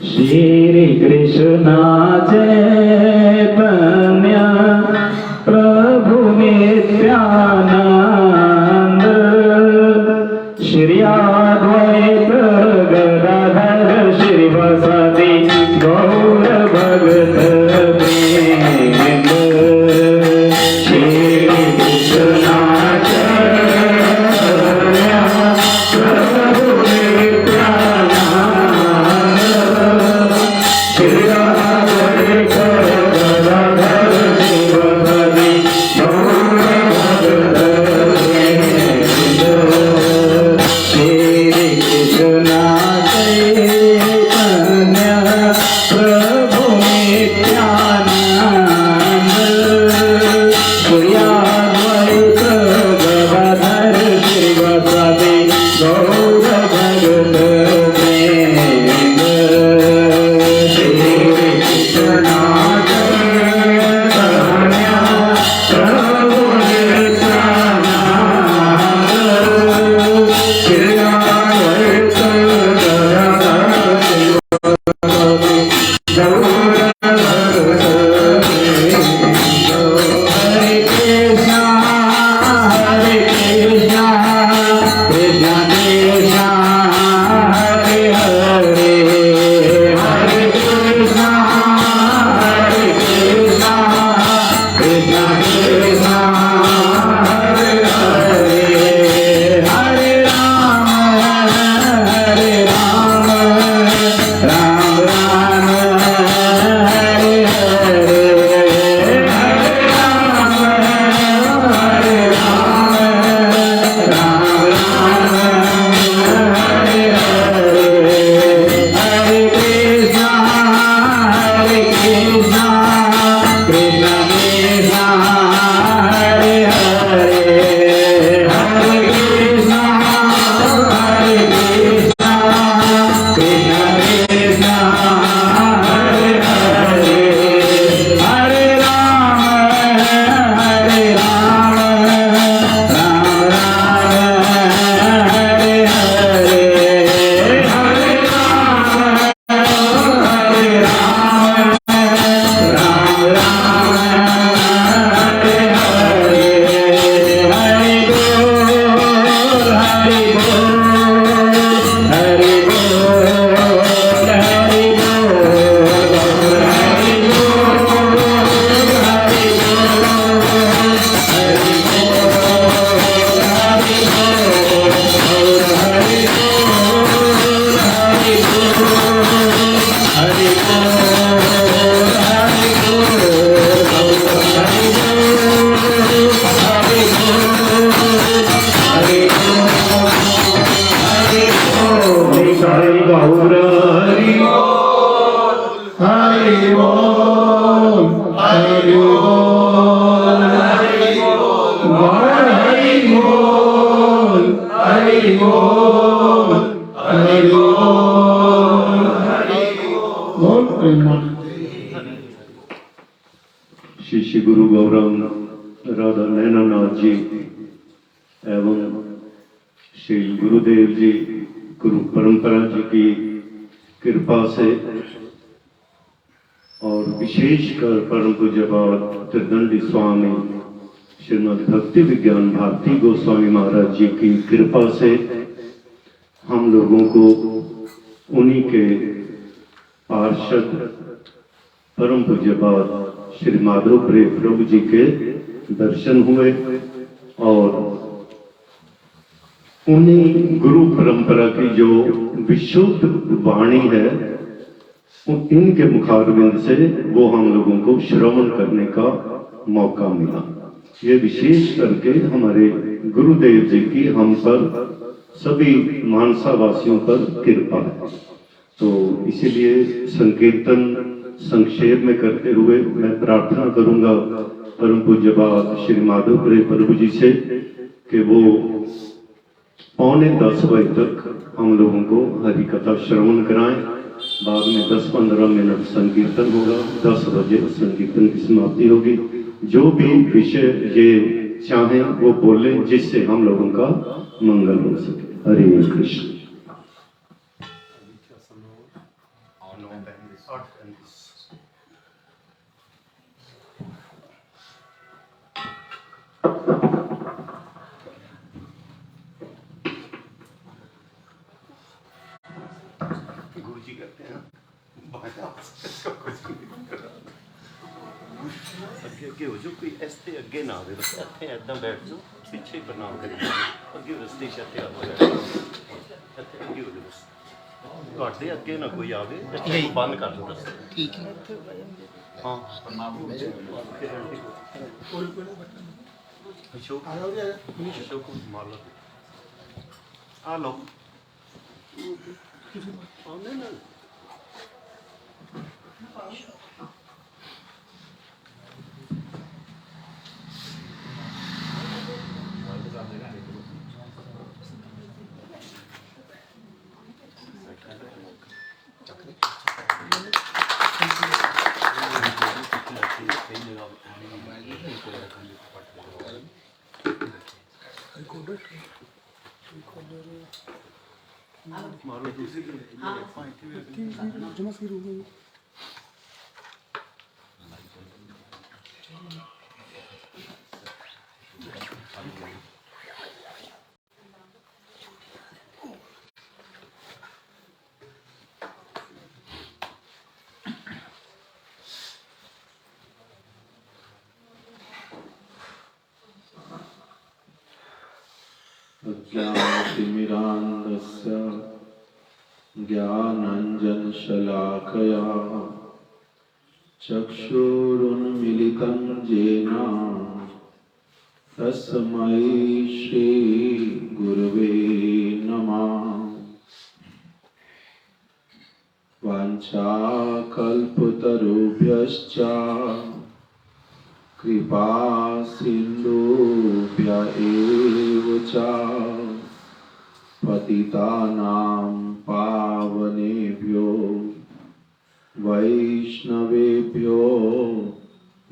श्री कृष्ण चैतन्य प्रभु नित्यानंद श्री अद्वैत गदाधर श्रीवासादि गौर भगत वृंद। श्री कृष्ण चैतन्य प्रभु नित्यानंद श्री अद्वैत गदाधर श्रीवासादि गौर भगत वृंद। श्री कृष्ण चैतन्य प्रभु नित्यानंद श्री अद्वैत गदाधर श्रीवासादि गौर भगत वृंद। श्री कृष्ण चैतन्य प्रभु नित्यानंद श्री अद्वैत गदाधर श्रीवासादि गौर भगत वृंद। हरे कृष्णा कृष्ण कृष्णा हरे हरे हरे कृष्णा कृष्ण कृष्णा हरे हरे हरे राम राम राम हरे हरे हरे राम राम राम हरे हरे हरे कृष्णा कृष्ण कृष्णा हरे हरे हरे कृष्णा कृष्ण कृष्णा हरे हरे हरे राम राम राम हरे हरे हरे राम राम राम हरे हरे हरे बोल हरे बोल हरे बोल हरे बोल हरे बोल हरे श्री श्री गुरु गौरांग राधा नैनानाथ जी एवं श्री गुरुदेव जी गुरु परंपरा जी की कृपा से और विशेषकर परम पूज्यपाद त्रिदंडी स्वामी श्रीमद् भक्ति विज्ञान भारती गोस्वामी महाराज जी की कृपा से हम लोगों को उन्हीं के पार्षद परम पूज्यपाद श्री माधव प्रिय प्रभु जी के दर्शन हुए और उन्हीं गुरु परंपरा की जो विशुद्ध वाणी है इनके मुखारविंद से वो हम लोगों को श्रवण करने का मौका मिला। ये विशेष करके हमारे गुरुदेव जी की हम पर सभी मानसा वासियों पर कृपा है। तो इसीलिए संकीर्तन संक्षेप में करते हुए मैं प्रार्थना करूंगा परम पूज्यपाद श्री माधव प्रिय प्रभु जी से कि वो 9:45 बजे तक हम लोगों को हरि कथा श्रवण कराएं। बाद में 10-15 मिनट संकीर्तन होगा, 10 बजे संकीर्तन की समाप्ति होगी। जो भी विषय ये चाहें वो बोले जिससे हम लोगों का मंगल हो सके। हरे कृष्ण। गुरु जी कहते हैं अगे अगे हो जाओ, कोई ऐसे अगे ना आवे, बस इत्थे ऐदा बैठ जाओ, पीछे प्रणाम करी जाओ, अगे रस्ते च इत्थे आओ, इत्थे अगे हो जाओ बस, तुहाडे अगे ना कोई आवे, इत्थे बंद कर दो रस्ते। ठीक है हाँ अशोक अशोक मार लो आ लो आने ना मारो दूसरी अज्ञानतिमिरान्धस्य ज्ञानाञ्जनशलाकया चक्षुरुन्मिलितं येन तस्मै श्रीगुरवे नमः। वाञ्छाकल्पतरुभ्यश्च कृपा सिन्धुभ्य एव च पतितानां पावनेभ्यो वैष्णवेभ्यो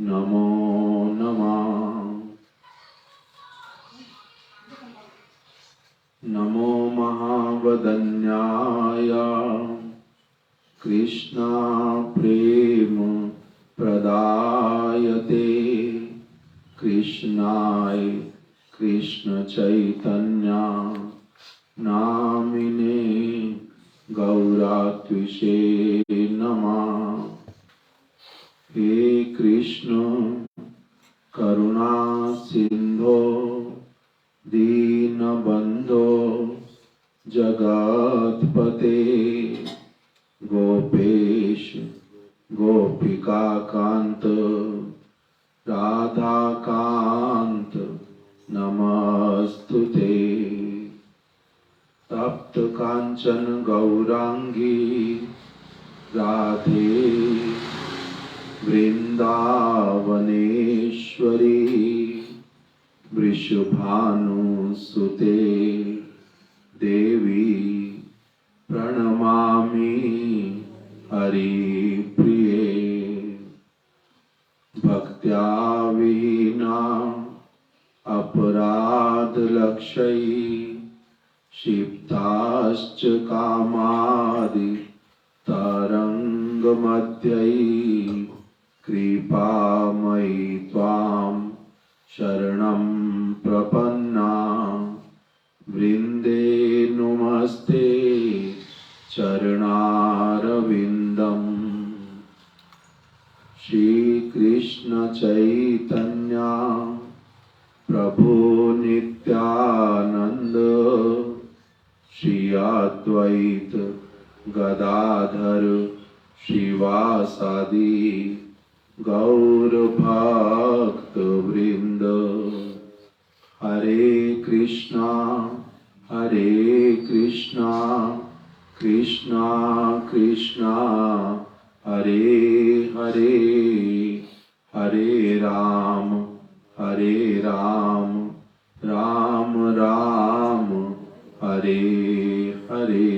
नमो नमः। नमो महावदन्याय कृष्णा प्रेम प्रदायते कृष्णाय कृष्ण चैतन्य नामिने गौरात्विषे नमः। हे कृष्ण करुणा सिंधो दीनबंधो जगत्पते गोपेश गोपिका कांत राधा कांत नमस्तुते। तप्त कांचन गौरांगी राधे वृंदावनेश्वरी वृषभानुसुते देवी प्रणमामि हरिप्रिये। भक्त्या विहीना अपराधलक्षयी क्षिप्ताश्च कामादि तरङ्गमध्यैः कृपामयि त्वां शरणं प्रपन्ना। वृन्दे नुमस्ते चरणारविन्दम्। श्रीकृष्ण चैतन्य प्रभु नित्यानंद श्री अद्वैत गदाधर श्रीवासादि गौर भक्त वृंद। हरे कृष्णा कृष्णा कृष्णा हरे हरे हरे राम राम राम हरे हरे।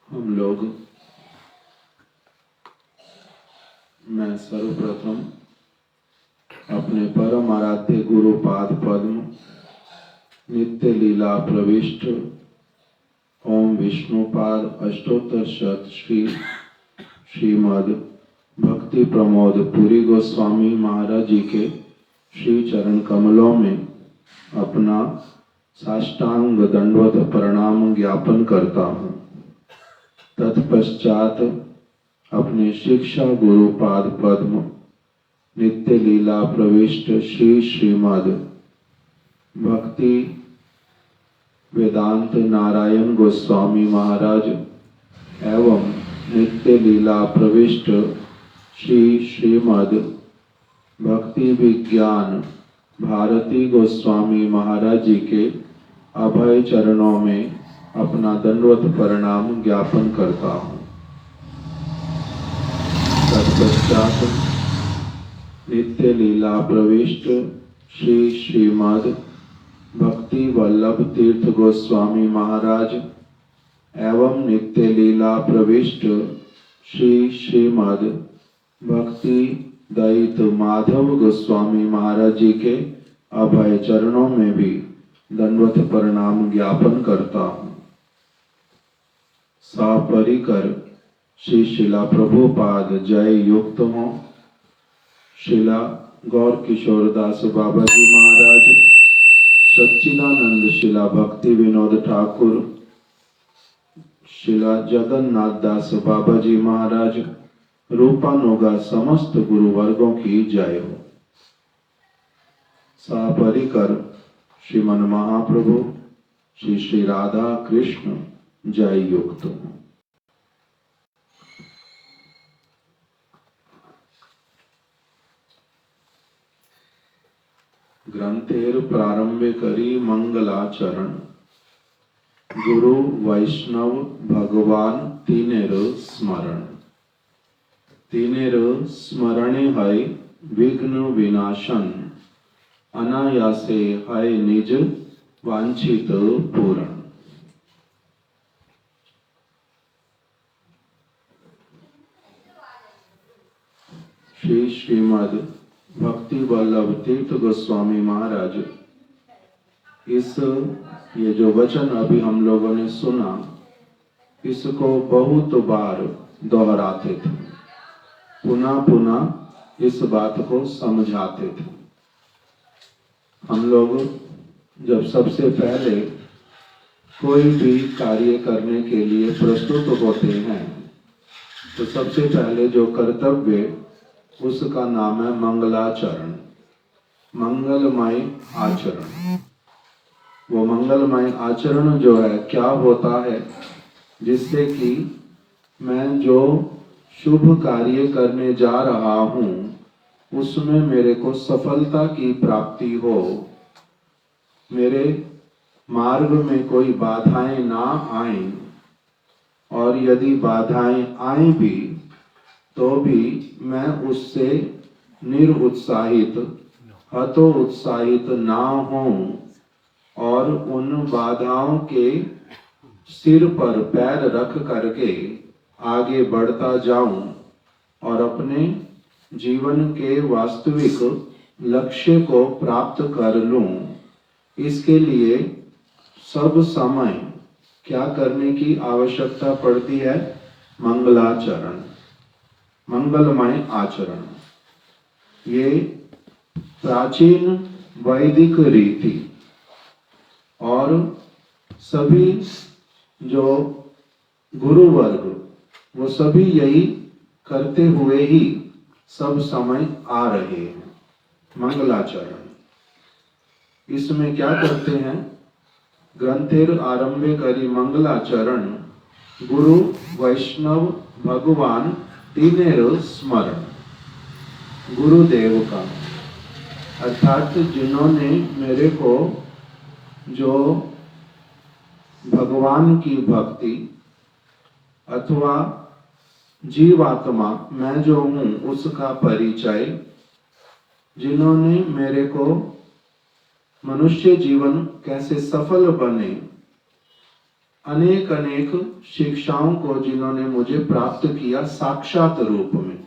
हम लोग, मैं सर्वप्रथम अपने परम आराध्य गुरु पाद पद्म नित्य लीला प्रविष्ट ओम विष्णुपाद अष्टोत्तर शत श्रीमद भक्ति प्रमोद पुरी गोस्वामी महाराज जी के श्री चरण कमलों में अपना साष्टांग दंडवत प्रणाम ज्ञापन करता हूँ। तत्पश्चात अपने शिक्षा गुरु पाद पद्म नित्य लीला प्रविष्ट श्रीमद भक्ति वेदांत नारायण गोस्वामी महाराज एवं नित्य लीला प्रविष्ट श्रीमद भक्ति विज्ञान भारती गोस्वामी महाराज जी के अभय चरणों में अपना दंडवत प्रणाम ज्ञापन करता हूँ। तत्पश्चात नित्य लीला प्रविष्ट श्रीमद भक्ति वल्लभ तीर्थ गोस्वामी महाराज एवं नित्य लीला प्रविष्ट श्रीमद भक्ति दैत माधव गोस्वामी महाराज जी के अभय चरणों में भी दंडवत प्रणाम ज्ञापन करता हूँ। सपरिकर श्री शिला प्रभुपाद जय युक्त हो। शिला गौर किशोर दास बाबा जी महाराज, सच्चिदानंद शिला भक्ति विनोद ठाकुर, शिला जगन्नाथ दास बाबा जी महाराज, रूपानुगा समस्त गुरु वर्गों की जय हो। सपरिकर श्रीमन महाप्रभु श्री श्री राधा कृष्ण जय युक्त हो। ग्रंथेर प्रारंभे करी मंगलाचरण गुरु वैष्णव भगवान तीनेर स्मरण। तीनेर स्मरणे है विघ्न विनाशन, अनायासे है निज वांछित पूरण। श्रीमद भक्ति वल्लभ तीर्थ गोस्वामी महाराज, ये जो वचन अभी हम लोगों ने सुना, इसको बहुत बार दोहराते थे, पुनः पुनः इस बात को समझाते थे। हम लोग जब सबसे पहले कोई भी कार्य करने के लिए प्रस्तुत होते हैं तो सबसे पहले जो कर्तव्य उसका नाम है मंगलाचरण, मंगलमय आचरण। वो मंगलमय आचरण जो है क्या होता है, जिससे कि मैं जो शुभ कार्य करने जा रहा हूँ उसमें मेरे को सफलता की प्राप्ति हो, मेरे मार्ग में कोई बाधाएं ना आए, और यदि बाधाएं आए भी तो भी मैं उससे निरुत्साहित हतोत्साहित ना हूं और उन बाधाओं के सिर पर पैर रख करके आगे बढ़ता जाऊं और अपने जीवन के वास्तविक लक्ष्य को प्राप्त कर लूं। इसके लिए सब समय क्या करने की आवश्यकता पड़ती है? मंगलाचरण, मंगलमय आचरण। ये प्राचीन वैदिक रीति और सभी जो गुरु वर्ग वो सभी यही करते हुए ही सब समय आ रहे हैं। मंगलाचरण, इसमें क्या करते हैं? ग्रंथेर आरंभे करी मंगलाचरण गुरु वैष्णव भगवान तीनेर स्मरण। गुरुदेव का अर्थात जिन्होंने मेरे को जो भगवान की भक्ति अथवा जीवात्मा मैं जो हूँ उसका परिचय, जिन्होंने मेरे को मनुष्य जीवन कैसे सफल बने, अनेक अनेक शिक्षाओं को जिन्होंने मुझे प्राप्त किया साक्षात रूप में।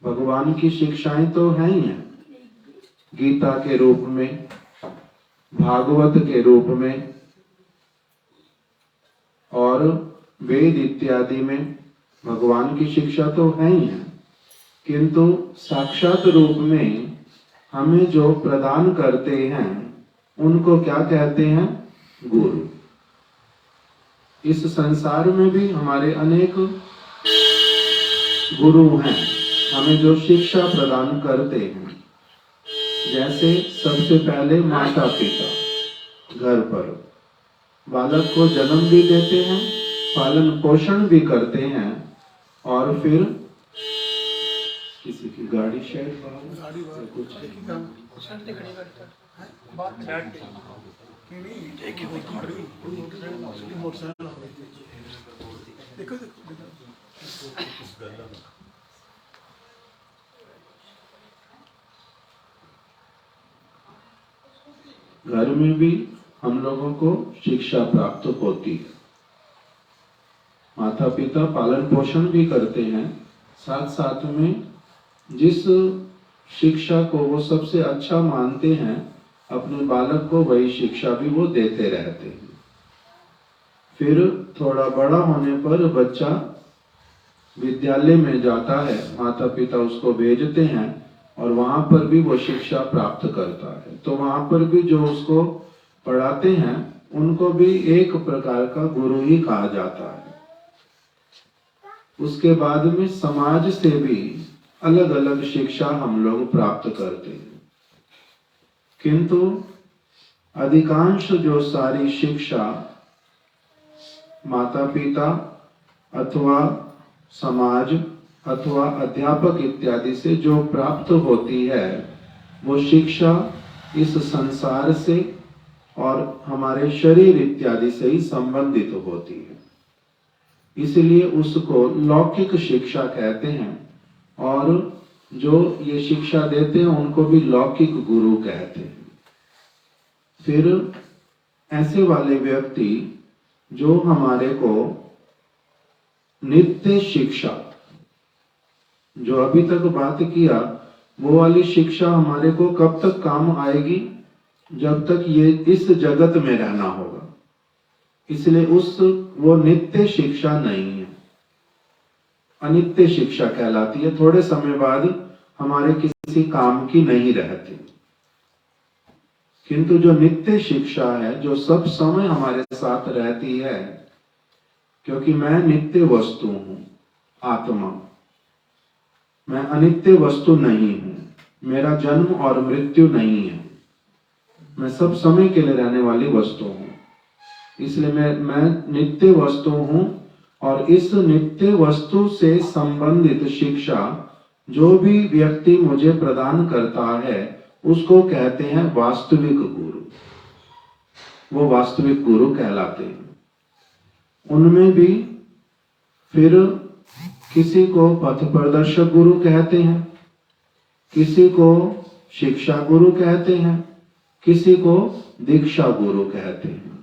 भगवान की शिक्षाएं तो हैं ही हैं, गीता के रूप में, भागवत के रूप में और वेद इत्यादि में भगवान की शिक्षा तो है ही है, किंतु साक्षात रूप में हमें जो प्रदान करते हैं उनको क्या कहते हैं? गुरु। इस संसार में भी हमारे अनेक गुरु हैं, हमें जो शिक्षा प्रदान करते हैं। जैसे सबसे पहले माता पिता घर पर बालक को जन्म भी देते हैं, पालन पोषण भी करते हैं, और फिर किसी की गाड़ी शायद कुछ घर में भी हम लोगों को शिक्षा प्राप्त होती है। माता पिता पालन पोषण भी करते हैं, साथ साथ में जिस शिक्षा को वो सबसे अच्छा मानते हैं अपने बालक को, वही शिक्षा भी वो देते रहते हैं। फिर थोड़ा बड़ा होने पर बच्चा विद्यालय में जाता है, माता पिता उसको भेजते हैं और वहां पर भी वो शिक्षा प्राप्त करता है। तो वहां पर भी जो उसको पढ़ाते हैं उनको भी एक प्रकार का गुरु ही कहा जाता है। उसके बाद में समाज से भी अलग अलग शिक्षा हम लोग प्राप्त करते हैं, किंतु अधिकांश जो सारी शिक्षा माता पिता अथवा समाज अथवा अध्यापक इत्यादि से जो प्राप्त होती है, वो शिक्षा इस संसार से और हमारे शरीर इत्यादि से ही संबंधित होती है। इसलिए उसको लौकिक शिक्षा कहते हैं, और जो ये शिक्षा देते हैं उनको भी लौकिक गुरु कहते हैं। फिर ऐसे वाले व्यक्ति जो हमारे को नित्य शिक्षा, जो अभी तक बात किया, वो वाली शिक्षा हमारे को कब तक काम आएगी? जब तक ये इस जगत में रहना होगा। इसलिए वो नित्य शिक्षा नहीं है, अनित्य शिक्षा कहलाती है। थोड़े समय बाद हमारे किसी काम की नहीं रहती। किंतु जो नित्य शिक्षा है, जो सब समय हमारे साथ रहती है, क्योंकि मैं नित्य वस्तु हूं, आत्मा, मैं अनित्य वस्तु नहीं हूं, मेरा जन्म और मृत्यु नहीं है, मैं सब समय के लिए रहने वाली वस्तु हूं। इसलिए मैं नित्य वस्तु हूं, और इस नित्य वस्तु से संबंधित शिक्षा जो भी व्यक्ति मुझे प्रदान करता है उसको कहते हैं वास्तविक गुरु। वो वास्तविक गुरु कहलाते हैं। उनमें भी फिर किसी को पथ प्रदर्शक गुरु कहते हैं, किसी को शिक्षा गुरु कहते हैं, किसी को दीक्षा गुरु कहते हैं।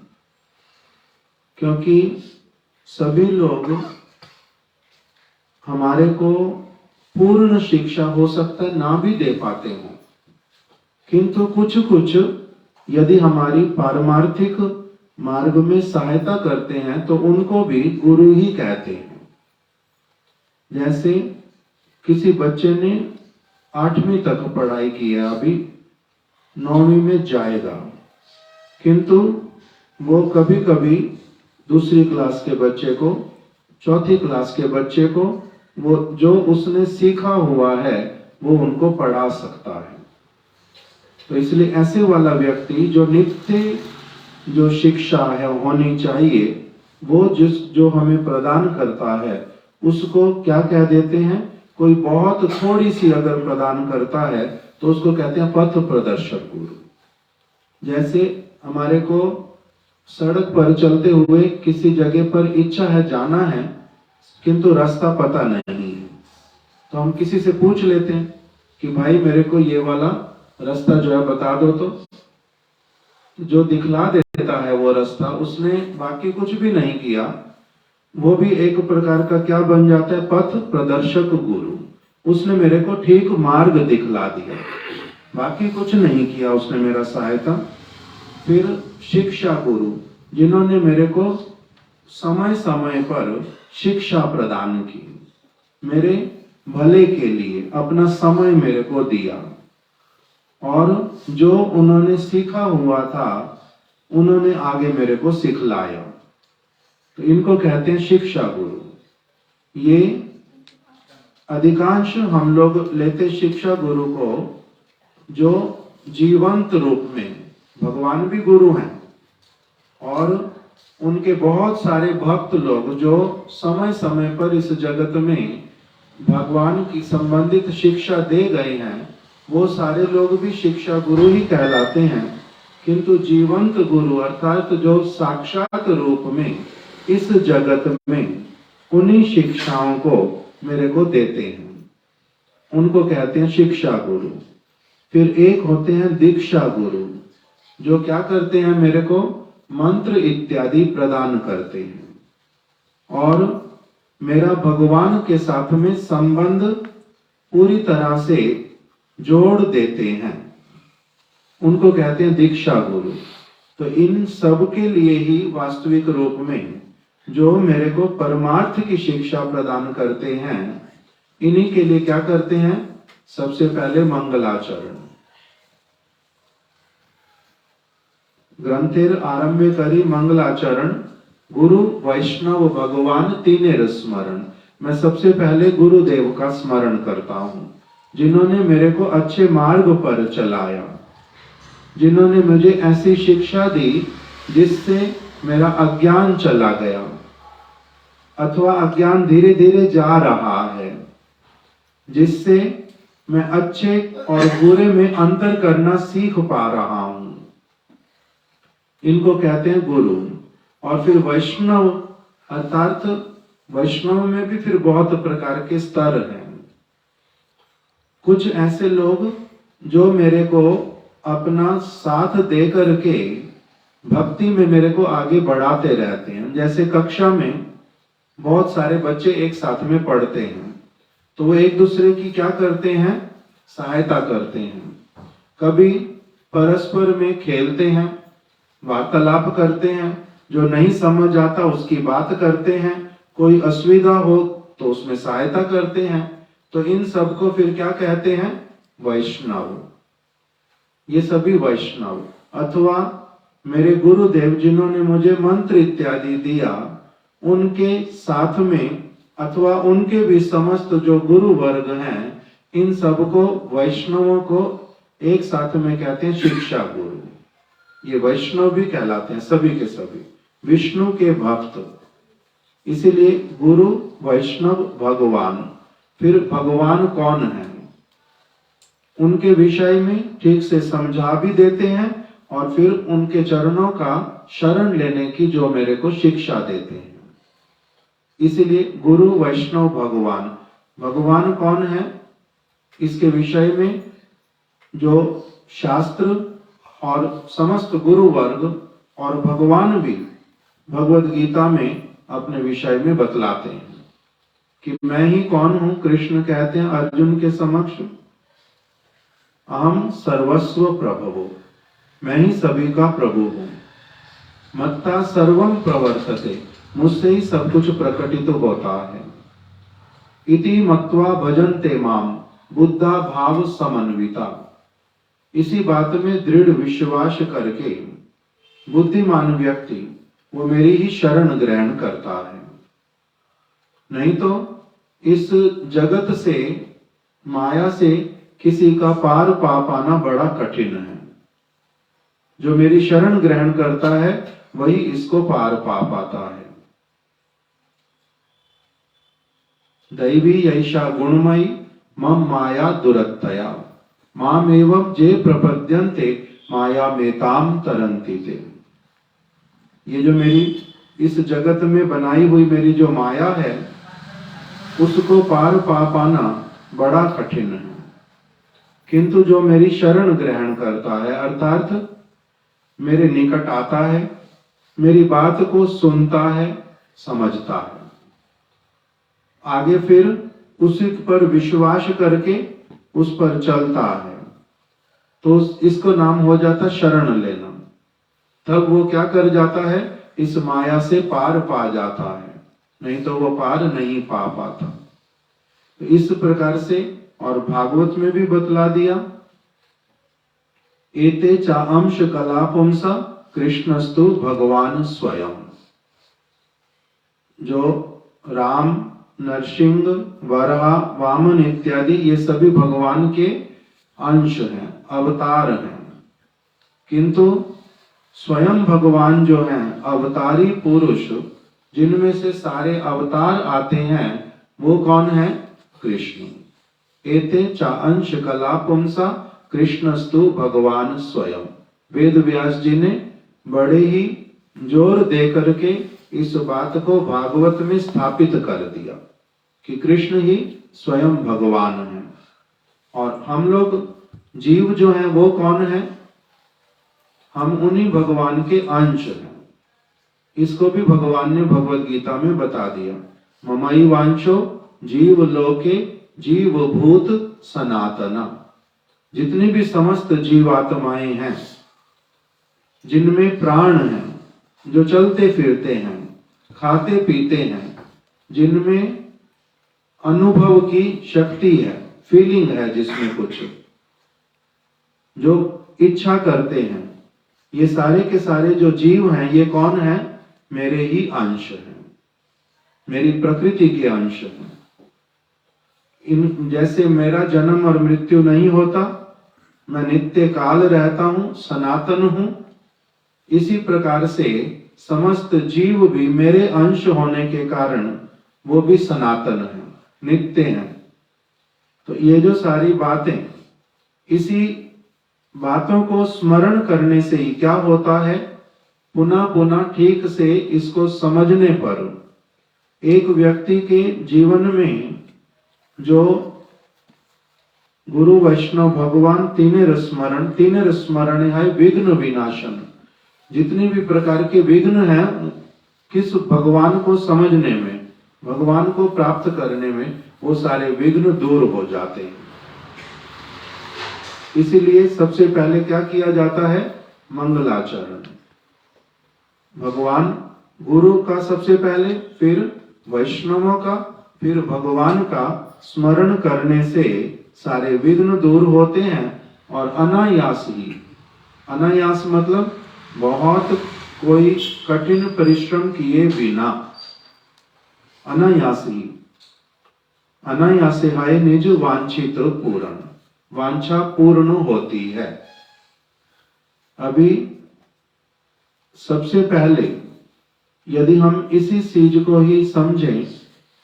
क्योंकि सभी लोग हमारे को पूर्ण शिक्षा हो सकता है ना भी दे पाते हो, किंतु कुछ कुछ यदि हमारी पारमार्थिक मार्ग में सहायता करते हैं तो उनको भी गुरु ही कहते हैं। जैसे किसी बच्चे ने 8वीं तक पढ़ाई की है, अभी 9वीं में जाएगा, किंतु वो कभी कभी दूसरी क्लास के बच्चे को, चौथी क्लास के बच्चे को, वो जो उसने सीखा हुआ है वो उनको पढ़ा सकता है। तो इसलिए ऐसे वाला व्यक्ति जो नित्य जो शिक्षा है होनी चाहिए, वो जो हमें प्रदान करता है उसको क्या कह देते हैं? कोई बहुत थोड़ी सी अगर प्रदान करता है तो उसको कहते हैं पथ प्रदर्शक गुरु। जैसे हमारे को सड़क पर चलते हुए किसी जगह पर इच्छा है जाना है, किंतु रास्ता पता नहीं है, तो हम किसी से पूछ लेते हैं कि भाई मेरे को ये वाला रास्ता जो है बता दो। तो जो दिखला देता है वो रास्ता, उसने बाकी कुछ भी नहीं किया, वो भी एक प्रकार का क्या बन जाता है? पथ प्रदर्शक गुरु। उसने मेरे को ठीक मार्ग दिखला दिया। बाकी कुछ नहीं किया उसने मेरा सहायता। फिर शिक्षा गुरु, जिन्होंने मेरे को समय समय पर शिक्षा प्रदान की, मेरे भले के लिए अपना समय मेरे को दिया, और जो उन्होंने सीखा हुआ था उन्होंने आगे मेरे को सिखलाया। तो इनको कहते हैं शिक्षा गुरु। ये अधिकांश हम लोग लेते शिक्षा गुरु को जो जीवंत रूप में, भगवान भी गुरु हैं और उनके बहुत सारे भक्त लोग जो समय समय पर इस जगत में भगवान की संबंधित शिक्षा दे गए हैं, वो सारे लोग भी शिक्षा गुरु ही कहलाते हैं। किंतु जीवंत गुरु अर्थात जो साक्षात रूप में इस जगत में उन्हीं शिक्षाओं को मेरे को देते हैं, उनको कहते हैं शिक्षा गुरु। फिर एक होते हैं दीक्षा गुरु, जो क्या करते हैं, मेरे को मंत्र इत्यादि प्रदान करते हैं और मेरा भगवान के साथ में संबंध पूरी तरह से जोड़ देते हैं, उनको कहते हैं दीक्षा गुरु। तो इन सब के लिए ही वास्तविक रूप में जो मेरे को परमार्थ की शिक्षा प्रदान करते हैं, इन्हीं के लिए क्या करते हैं, सबसे पहले मंगलाचरण। ग्रंथेर आरंभे करी मंगलाचरण, गुरु वैष्णव भगवान तीनेर स्मरण। मैं सबसे पहले गुरुदेव का स्मरण करता हूँ, जिन्होंने मेरे को अच्छे मार्ग पर चलाया, जिन्होंने मुझे ऐसी शिक्षा दी जिससे मेरा अज्ञान चला गया अथवा अज्ञान धीरे धीरे जा रहा है, जिससे मैं अच्छे और बुरे में अंतर करना सीख पा रहा हूं, इनको कहते हैं गुरु। और फिर वैष्णव, अर्थात वैष्णव में भी फिर बहुत प्रकार के स्तर हैं। कुछ ऐसे लोग जो मेरे को अपना साथ दे करके भक्ति में मेरे को आगे बढ़ाते रहते हैं। जैसे कक्षा में बहुत सारे बच्चे एक साथ में पढ़ते हैं, तो वो एक दूसरे की क्या करते हैं, सहायता करते हैं। कभी परस्पर में खेलते हैं, वार्तालाप करते हैं, जो नहीं समझ आता उसकी बात करते हैं, कोई असुविधा हो तो उसमें सहायता करते हैं। तो इन सबको फिर क्या कहते हैं, वैष्णव। ये सभी वैष्णव। अथवा मेरे गुरुदेव जिन्होंने मुझे मंत्र इत्यादि दिया, उनके साथ में अथवा उनके भी समस्त जो गुरु वर्ग हैं, इन सबको वैष्णवों को एक साथ में कहते हैं शिक्षा गुरु। ये वैष्णव भी कहलाते हैं, सभी के सभी विष्णु के भक्त। इसीलिए गुरु, वैष्णव, भगवान। फिर भगवान कौन है, उनके विषय में ठीक से समझा भी देते हैं और फिर उनके चरणों का शरण लेने की जो मेरे को शिक्षा देते हैं। इसीलिए गुरु, वैष्णव, भगवान। भगवान कौन है, इसके विषय में जो शास्त्र और समस्त गुरु वर्ग और भगवान भी भगवद गीता में अपने विषय में बतलाते हैं कि मैं ही कौन हूं। कृष्ण कहते हैं अर्जुन के समक्ष, अहम सर्वस्व प्रभवो, मैं ही सभी का प्रभु हूं। मत्ता सर्वम प्रवर्तते, मुझसे ही सब कुछ प्रकटित होता है। इति मत्वा भजन्ते माम बुद्धा भाव समन्विता। इसी बात में दृढ़ विश्वास करके बुद्धिमान व्यक्ति वो मेरी ही शरण ग्रहण करता है। नहीं तो इस जगत से, माया से किसी का पार पा पाना बड़ा कठिन है। जो मेरी शरण ग्रहण करता है वही इसको पार पा पाता है। दैवी ऐशा गुणमयी मम माया दुरत्तया, माम एवं जे प्रपद्यन्ते माया मेताम तरन्ति ते। ये जो मेरी इस जगत में बनाई हुई मेरी जो माया है, उसको पार पा पाना बड़ा कठिन है। किंतु जो मेरी शरण ग्रहण करता है, अर्थात मेरे निकट आता है, मेरी बात को सुनता है, समझता है, आगे फिर उसी पर विश्वास करके उस पर चलता है, तो इसको नाम हो जाता शरण लेना। तब वो क्या कर जाता है, इस माया से पार पा जाता है, नहीं तो वो पार नहीं पा पाता। तो इस प्रकार से, और भागवत में भी बतला दिया, एते चा अंश कला पुंसा कृष्णस्तु भगवान स्वयं। जो राम, नरसिंह, वराह, वामन इत्यादि ये सभी भगवान के अंश हैं, अवतार हैं, किंतु स्वयं भगवान जो हैं अवतारी पुरुष, जिनमें से सारे अवतार आते हैं, वो कौन है? कृष्ण। एते चा अंश कला पुंसा कृष्णस्तु भगवान स्वयं। वेद व्यास जी ने बड़े ही जोर दे करके इस बात को भागवत में स्थापित कर दिया कि कृष्ण ही स्वयं भगवान है। और हम लोग जीव जो हैं वो कौन है? हम उन्हीं भगवान के अंश हैं। इसको भी भगवान ने भगवत गीता में बता दिया। ममई वांछो जीव लोके जीव भूत सनातना। जितनी भी समस्त जीवात्माएं हैं, जिनमें प्राण हैं, जो चलते फिरते हैं, खाते पीते हैं, जिनमें अनुभव की शक्ति है, फीलिंग है, जिसमें कुछ जो इच्छा करते हैं, ये सारे के सारे जो जीव हैं, ये कौन है? मेरे ही अंश हैं, मेरी प्रकृति के अंश हैं। इन जैसे मेरा जन्म और मृत्यु नहीं होता, मैं नित्य काल रहता हूं, सनातन हूं, इसी प्रकार से समस्त जीव भी मेरे अंश होने के कारण वो भी सनातन हैं, नित्य हैं। तो ये जो सारी बातें, इसी बातों को स्मरण करने से ही क्या होता है, पुनः पुनः ठीक से इसको समझने पर एक व्यक्ति के जीवन में जो गुरु वैष्णव भगवान तीनर स्मरण है विघ्न विनाशन। जितने भी प्रकार के विघ्न हैं, किस भगवान को समझने में, भगवान को प्राप्त करने में, वो सारे विघ्न दूर हो जाते हैं। इसीलिए सबसे पहले क्या किया जाता है? मंगलाचरण। भगवान गुरु का सबसे पहले, फिर वैष्णवों का, फिर भगवान का स्मरण करने से सारे विघ्न दूर होते हैं। और अनायास ही, अनायास मतलब बहुत कोई कठिन परिश्रम किए बिना, अनायास ही, अनायासे हाय निज वांछित पूर्ण, वांछा पूर्ण होती है। अभी सबसे पहले यदि हम इसी चीज को ही समझें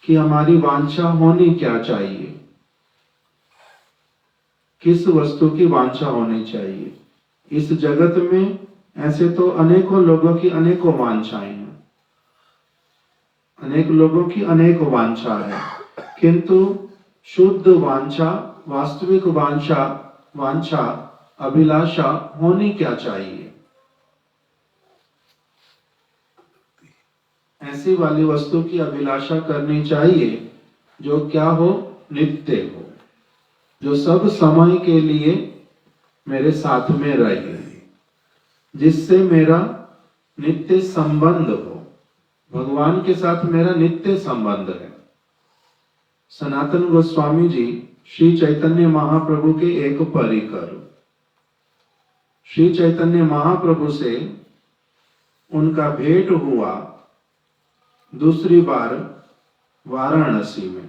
कि हमारी वांछा होनी क्या चाहिए, किस वस्तु की वांछा होनी चाहिए। इस जगत में ऐसे तो अनेकों लोगों की अनेकों वांछाएं हैं, अनेक लोगों की अनेक वांछा है, किंतु शुद्ध वांछा, वास्तविक वांछा, अभिलाषा होनी क्या चाहिए? ऐसी वाली वस्तु की अभिलाषा करनी चाहिए जो क्या हो? नित्य हो, जो सब समय के लिए मेरे साथ में रहे, जिससे मेरा नित्य संबंध हो। भगवान के साथ मेरा नित्य संबंध है। सनातन गोस्वामी जी श्री चैतन्य महाप्रभु के एक परिकर, श्री चैतन्य महाप्रभु से उनका भेंट हुआ दूसरी बार वाराणसी में।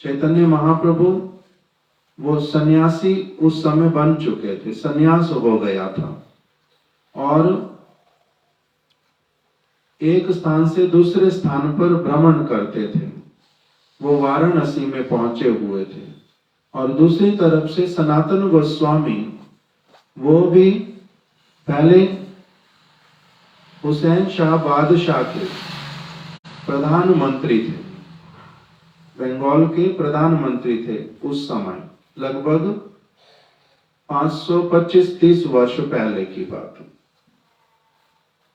चैतन्य महाप्रभु वो सन्यासी उस समय बन चुके थे, सन्यास हो गया था, और एक स्थान से दूसरे स्थान पर भ्रमण करते थे। वो वाराणसी में पहुंचे हुए थे। और दूसरी तरफ से सनातन गोस्वामी, वो भी पहले हुसैन शाह बादशाह के प्रधानमंत्री थे, बंगाल के प्रधानमंत्री थे उस समय, लगभग 525-30 वर्ष पहले की बात।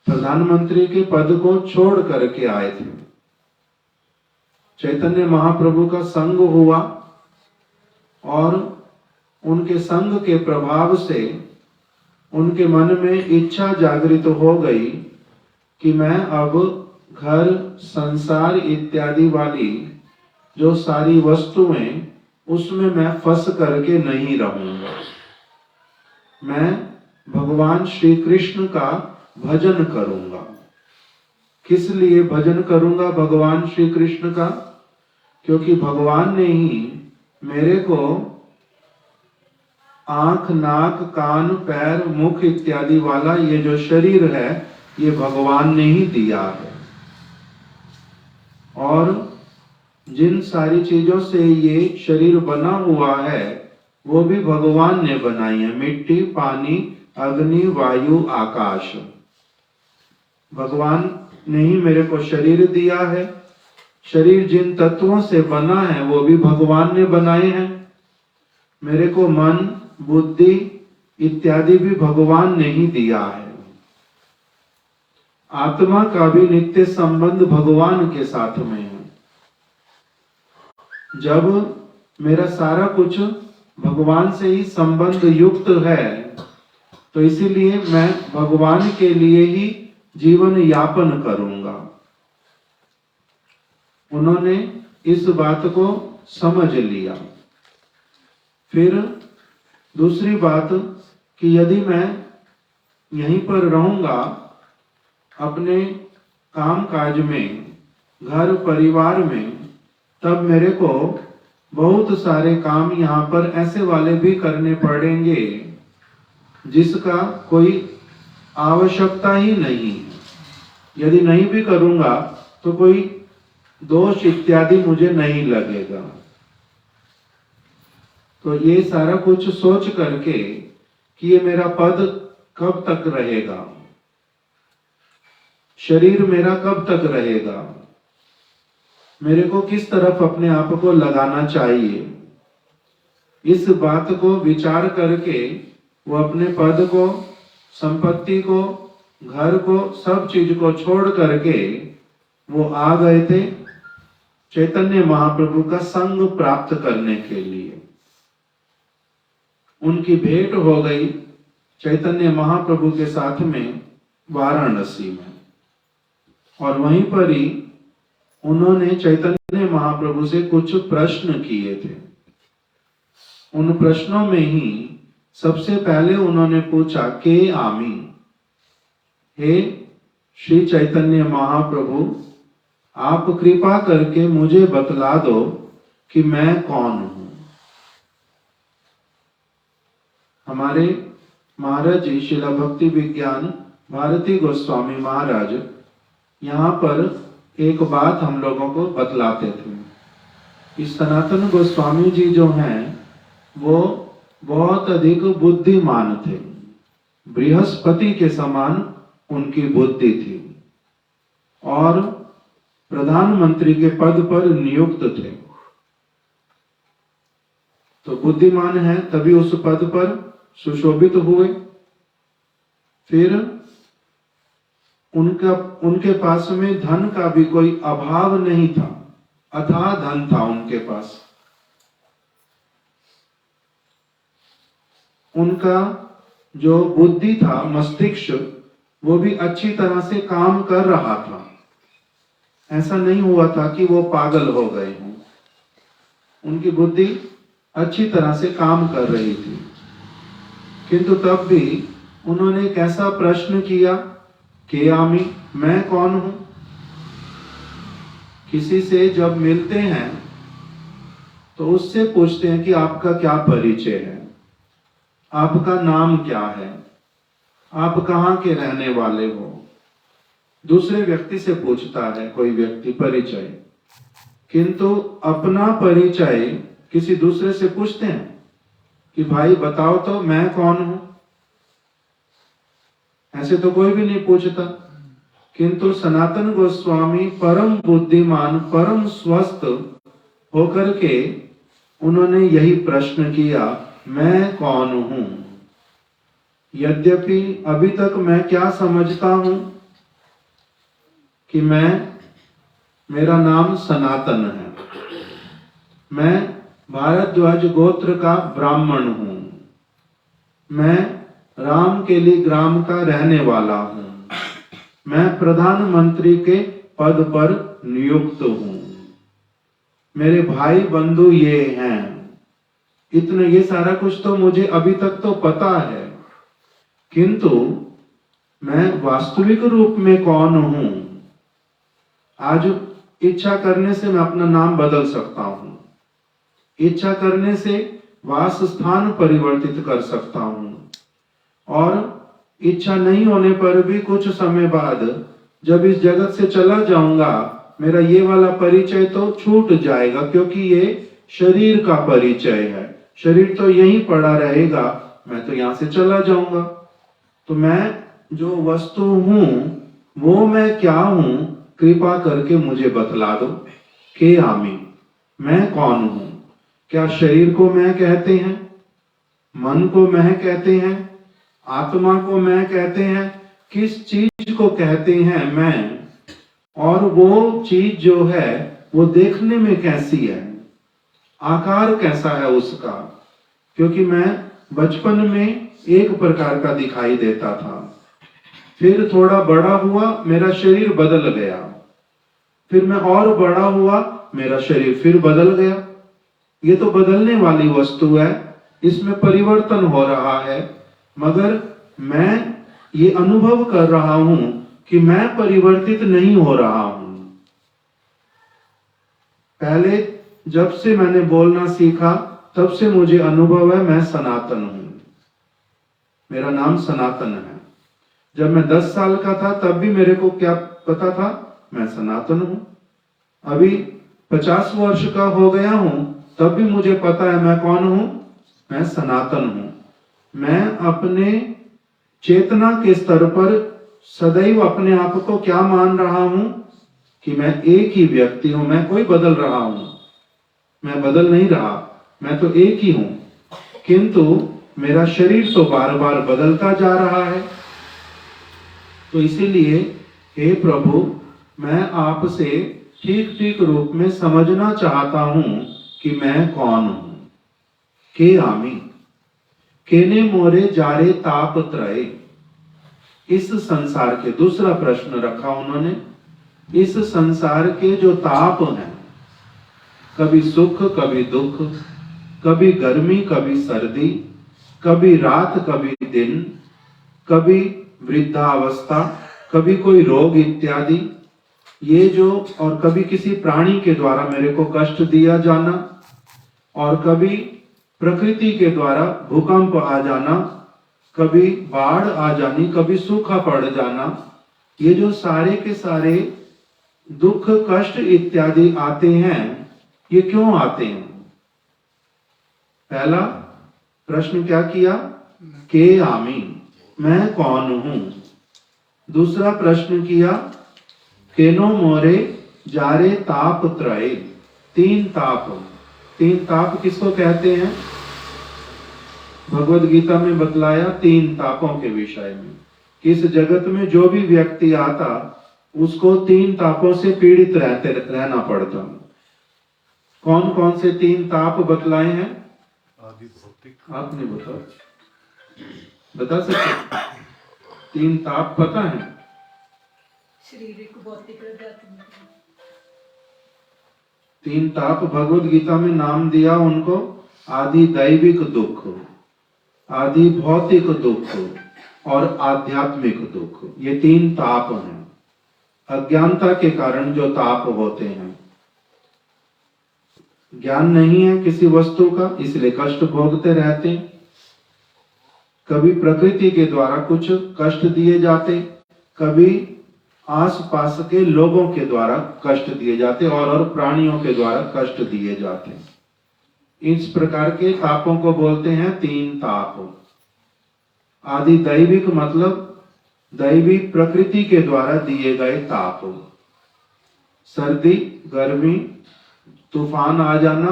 प्रधानमंत्री के पद को छोड़ करके आए थे। चैतन्य महाप्रभु का संग हुआ और उनके संग के प्रभाव से उनके मन में इच्छा जागृत हो गई कि मैं अब घर संसार इत्यादि वाली जो सारी वस्तुएं उसमें मैं फंस करके नहीं रहूंगा। मैं भगवान श्री कृष्ण का भजन करूंगा। किस लिए भजन करूंगा भगवान श्री कृष्ण का? क्योंकि भगवान ने ही मेरे को आंख, नाक, कान, पैर, मुख इत्यादि वाला ये जो शरीर है ये भगवान ने ही दिया है। और जिन सारी चीजों से ये शरीर बना हुआ है वो भी भगवान ने बनाई है। मिट्टी, पानी, अग्नि, वायु, आकाश, भगवान ने ही मेरे को शरीर दिया है। शरीर जिन तत्वों से बना है वो भी भगवान ने बनाए हैं। मेरे को मन, बुद्धि इत्यादि भी भगवान ने ही दिया है। आत्मा का भी नित्य संबंध भगवान के साथ में है। जब मेरा सारा कुछ भगवान से ही संबंध युक्त है तो इसीलिए मैं भगवान के लिए ही जीवन यापन करूंगा। उन्होंने इस बात को समझ लिया। फिर दूसरी बात कि यदि मैं यहीं पर रहूंगा अपने काम काज में, घर परिवार में, तब मेरे को बहुत सारे काम यहाँ पर ऐसे वाले भी करने पड़ेंगे जिसका कोई आवश्यकता ही नहीं है। यदि नहीं भी करूंगा तो कोई दोष इत्यादि मुझे नहीं लगेगा। तो ये सारा कुछ सोच करके कि ये मेरा पद कब तक रहेगा, शरीर मेरा कब तक रहेगा, मेरे को किस तरफ अपने आप को लगाना चाहिए, इस बात को विचार करके वो अपने पद को, संपत्ति को, घर को, सब चीज को छोड़ करके वो आ गए थे चैतन्य महाप्रभु का संग प्राप्त करने के लिए। उनकी भेंट हो गई चैतन्य महाप्रभु के साथ में वाराणसी में, और वहीं पर ही उन्होंने चैतन्य महाप्रभु से कुछ प्रश्न किए थे। उन प्रश्नों में ही सबसे पहले उन्होंने पूछा के आमी, हे श्री चैतन्य महाप्रभु, आप कृपा करके मुझे बतला दो कि मैं कौन हूं। हमारे महाराज जी शिला भक्ति विज्ञान भारती गोस्वामी महाराज यहाँ पर एक बात हम लोगों को बतलाते थे। इस सनातन गोस्वामी जी जो हैं वो बहुत अधिक बुद्धिमान थे। बृहस्पति के समान उनकी बुद्धि थी और प्रधानमंत्री के पद पर नियुक्त थे। तो बुद्धिमान है तभी उस पद पर सुशोभित हुए। फिर उनके पास में धन का भी कोई अभाव नहीं था, अथाह धन था उनके पास। उनका जो बुद्धि था, मस्तिष्क, वो भी अच्छी तरह से काम कर रहा था। ऐसा नहीं हुआ था कि वो पागल हो गए हों। उनकी बुद्धि अच्छी तरह से काम कर रही थी। किंतु तब भी उन्होंने एक ऐसा प्रश्न किया कि आमी, मैं कौन हूं। किसी से जब मिलते हैं तो उससे पूछते हैं कि आपका क्या परिचय है, आपका नाम क्या है, आप कहाँ के रहने वाले हो। दूसरे व्यक्ति से पूछता है कोई व्यक्ति परिचय, किंतु अपना परिचय किसी दूसरे से पूछते हैं कि भाई बताओ तो मैं कौन हूं। ऐसे तो कोई भी नहीं पूछता। किंतु सनातन गोस्वामी परम बुद्धिमान, परम स्वस्थ होकर के उन्होंने यही प्रश्न किया, मैं कौन हूं। यद्यपि अभी तक मैं क्या समझता हूं कि मेरा नाम सनातन है, मैं भारद्वाज गोत्र का ब्राह्मण हूं, मैं राम के लिए ग्राम का रहने वाला हूं, मैं प्रधानमंत्री के पद पर नियुक्त हूं, मेरे भाई बंधु ये हैं। इतने ये सारा कुछ तो मुझे अभी तक तो पता है, किंतु मैं वास्तविक रूप में कौन हूं? आज इच्छा करने से मैं अपना नाम बदल सकता हूं, इच्छा करने से वास स्थान परिवर्तित कर सकता हूं, और इच्छा नहीं होने पर भी कुछ समय बाद जब इस जगत से चला जाऊंगा, मेरा ये वाला परिचय तो छूट जाएगा, क्योंकि ये शरीर का परिचय है, शरीर तो यहीं पड़ा रहेगा, मैं तो यहां से चला जाऊंगा। तो मैं जो वस्तु हूं वो मैं क्या हूं, कृपा करके मुझे बतला दो। के आमी, मैं कौन हूं? क्या शरीर को मैं कहते हैं, मन को मैं कहते हैं, आत्मा को मैं कहते हैं? किस चीज को कहते हैं मैं? और वो चीज जो है वो देखने में कैसी है, आकार कैसा है उसका? क्योंकि मैं बचपन में एक प्रकार का दिखाई देता था, फिर थोड़ा बड़ा हुआ, मेरा शरीर बदल गया, फिर मैं और बड़ा हुआ, मेरा शरीर फिर बदल गया। ये तो बदलने वाली वस्तु है, इसमें परिवर्तन हो रहा है, मगर मैं ये अनुभव कर रहा हूं कि मैं परिवर्तित नहीं हो रहा हूं। पहले जब से मैंने बोलना सीखा तब से मुझे अनुभव है मैं सनातन हूं, मेरा नाम सनातन है। जब मैं 10 साल का था तब भी मेरे को क्या पता था, मैं सनातन हूं। अभी 50 वर्ष का हो गया हूं तब भी मुझे पता है मैं कौन हूं, मैं सनातन हूं। मैं अपने चेतना के स्तर पर सदैव अपने आप को क्या मान रहा हूं कि मैं एक ही व्यक्ति हूं, मैं कोई बदल रहा हूं, मैं बदल नहीं रहा, मैं तो एक ही हूं, किंतु मेरा शरीर तो बार बार बदलता जा रहा है। तो इसीलिए हे प्रभु, मैं आपसे ठीक ठीक रूप में समझना चाहता हूं कि मैं कौन हूं। के आमी, केने मोरे जारे ताप त्रय। इस संसार के, दूसरा प्रश्न रखा उन्होंने, इस संसार के जो ताप हैं, कभी सुख कभी दुख, कभी गर्मी कभी सर्दी, कभी रात कभी दिन, कभी वृद्धावस्था, कभी कोई रोग इत्यादि, ये जो, और कभी किसी प्राणी के द्वारा मेरे को कष्ट दिया जाना, और कभी प्रकृति के द्वारा भूकंप आ जाना, कभी बाढ़ आ जानी, कभी सूखा पड़ जाना, ये जो सारे के सारे दुख कष्ट इत्यादि आते हैं, ये क्यों आते हैं? पहला प्रश्न क्या किया, के आमी, मैं कौन हूं। दूसरा प्रश्न किया, केनो मोरे जारे ताप त्रय। तीन ताप, तीन ताप किसको कहते हैं? भगवद गीता में बतलाया तीन तापों के विषय में। इस जगत में जो भी व्यक्ति आता उसको तीन तापों से पीड़ित रहना पड़ता। कौन कौन से तीन ताप बतलाए हैं? आदि भौतिक, आपने बता सकते? तीन ताप पता है? शारीरिक, भौतिक, आध्यात्मिक। तीन ताप भगवद गीता में नाम दिया उनको, आदि दैविक दुख, आदि भौतिक दुख और आध्यात्मिक दुख। ये तीन ताप हैं, अज्ञानता के कारण जो ताप होते हैं। ज्ञान नहीं है किसी वस्तु का, इसलिए कष्ट भोगते रहते हैं। कभी प्रकृति के द्वारा कुछ कष्ट दिए जाते, कभी आसपास के लोगों के द्वारा कष्ट दिए जाते, और प्राणियों के द्वारा कष्ट दिए जाते। इस प्रकार के तापों को बोलते हैं तीन ताप। आदि दैविक मतलब दैवी प्रकृति के द्वारा दिए गए ताप। सर्दी, गर्मी, तूफान आ जाना,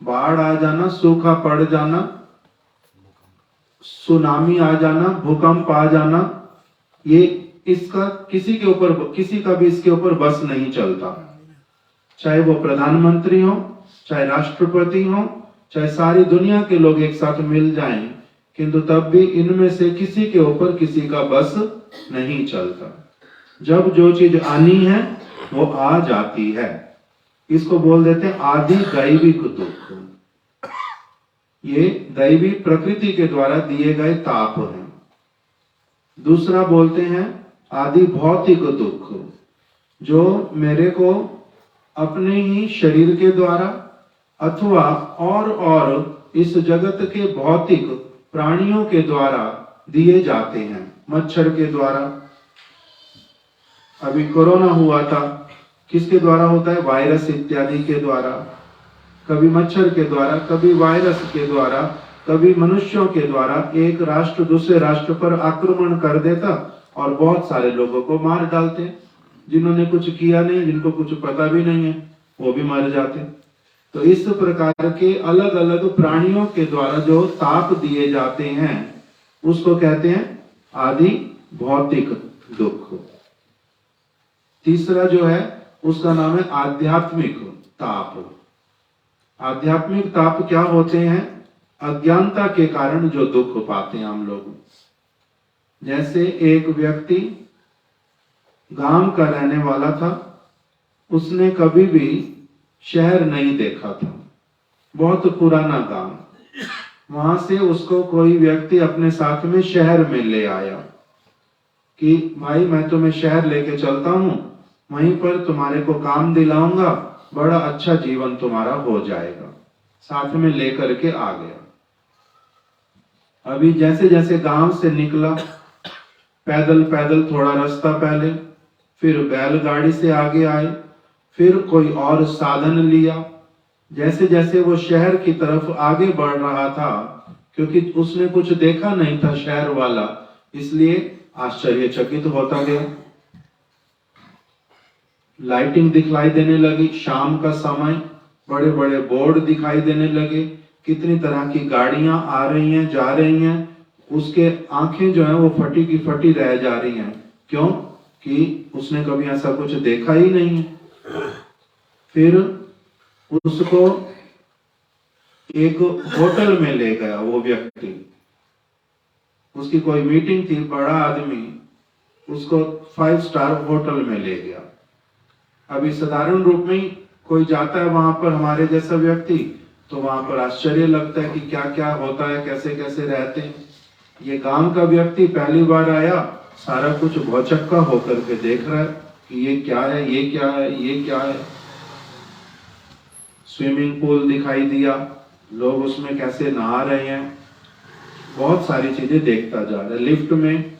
बाढ़ आ जाना, सूखा पड़ जाना, सुनामी आ जाना, भूकंप आ जाना, ये इसका किसी के ऊपर, किसी का भी इसके ऊपर बस नहीं चलता। चाहे वो प्रधानमंत्री हो, चाहे राष्ट्रपति हो, चाहे सारी दुनिया के लोग एक साथ मिल जाएं किंतु तब भी इनमें से किसी के ऊपर किसी का बस नहीं चलता। जब जो चीज आनी है वो आ जाती है। इसको बोल देते हैं आदि दैविक दुख। ये दैवी प्रकृति के द्वारा दिए गए ताप हैं। दूसरा बोलते हैं आदि भौतिक दुख, जो मेरे को अपने ही शरीर के द्वारा अथवा और इस जगत के भौतिक प्राणियों के द्वारा दिए जाते हैं। मच्छर के द्वारा, अभी कोरोना हुआ था, किसके द्वारा होता है? वायरस इत्यादि के द्वारा। कभी मच्छर के द्वारा, कभी वायरस के द्वारा, कभी मनुष्यों के द्वारा। एक राष्ट्र दूसरे राष्ट्र पर आक्रमण कर देता और बहुत सारे लोगों को मार डालते। जिन्होंने कुछ किया नहीं, जिनको कुछ पता भी नहीं है, वो भी मर जाते। तो इस प्रकार के अलग अलग प्राणियों के द्वारा जो ताप दिए जाते हैं उसको कहते हैं आदि भौतिक दुख। तीसरा जो है उसका नाम है आध्यात्मिक ताप। आध्यात्मिक ताप क्या होते हैं? अज्ञानता के कारण जो दुख पाते हैं हम लोग। जैसे एक व्यक्ति गांव का रहने वाला था, उसने कभी भी शहर नहीं देखा था, बहुत पुराना गांव। वहां से उसको कोई व्यक्ति अपने साथ में शहर में ले आया कि भाई मैं तुम्हें शहर लेके चलता हूं, वहीं पर तुम्हारे को काम दिलाऊंगा, बड़ा अच्छा जीवन तुम्हारा हो जाएगा। साथ में लेकर के आ गया। अभी जैसे जैसे गांव से निकला, पैदल पैदल थोड़ा रास्ता पहले, फिर बैलगाड़ी से आगे आए, फिर कोई और साधन लिया। जैसे जैसे वो शहर की तरफ आगे बढ़ रहा था, क्योंकि उसने कुछ देखा नहीं था शहर वाला, इसलिए आश्चर्यचकित होता गया। लाइटिंग दिखलाई देने लगी, शाम का समय, बड़े बड़े बोर्ड दिखाई देने लगे, कितनी तरह की गाड़ियां आ रही हैं, जा रही हैं। उसके आंखें जो है वो फटी की फटी रह जा रही हैं। क्यों? कि उसने कभी ऐसा कुछ देखा ही नहीं है। फिर उसको एक होटल में ले गया वो व्यक्ति। उसकी कोई मीटिंग थी, बड़ा आदमी, उसको 5 स्टार होटल में ले गया। अभी साधारण रूप में कोई जाता है वहां पर, हमारे जैसा व्यक्ति, तो वहां पर आश्चर्य लगता है कि क्या क्या होता है, कैसे कैसे रहते हैं। ये गांव का व्यक्ति पहली बार आया, सारा कुछ भौचक्का होकर के देख रहा है कि ये क्या है, ये क्या है, ये क्या है। स्विमिंग पूल दिखाई दिया, लोग उसमें कैसे नहा रहे हैं, बहुत सारी चीजें देखता जा रहा है। लिफ्ट में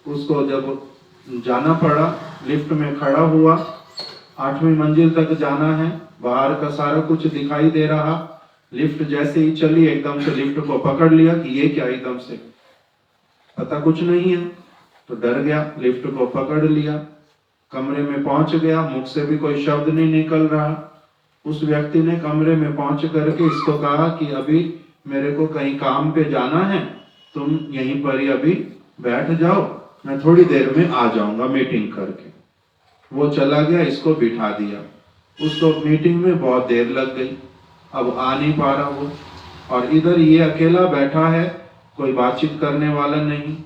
उसको जब जाना पड़ा, लिफ्ट में खड़ा हुआ, 8वीं मंजिल तक जाना है, बाहर का सारा कुछ दिखाई दे रहा। लिफ्ट जैसे ही चली, एकदम से लिफ्ट को पकड़ लिया कि ये क्या, एकदम से पता कुछ नहीं है, तो डर गया, लिफ्ट को पकड़ लिया, कमरे में पहुंच गया, मुख से भी कोई शब्द नहीं निकल रहा। उस व्यक्ति ने कमरे में पहुंच करके इसको कहा कि अभी मेरे को कहीं काम पे जाना है, तुम यहीं पर ही अभी बैठ जाओ, मैं थोड़ी देर में आ जाऊंगा मीटिंग करके। वो चला गया, इसको बिठा दिया। उसको मीटिंग में बहुत देर लग गई, अब आ नहीं पा रहा वो, और इधर ये अकेला बैठा है, कोई बातचीत करने वाला नहीं।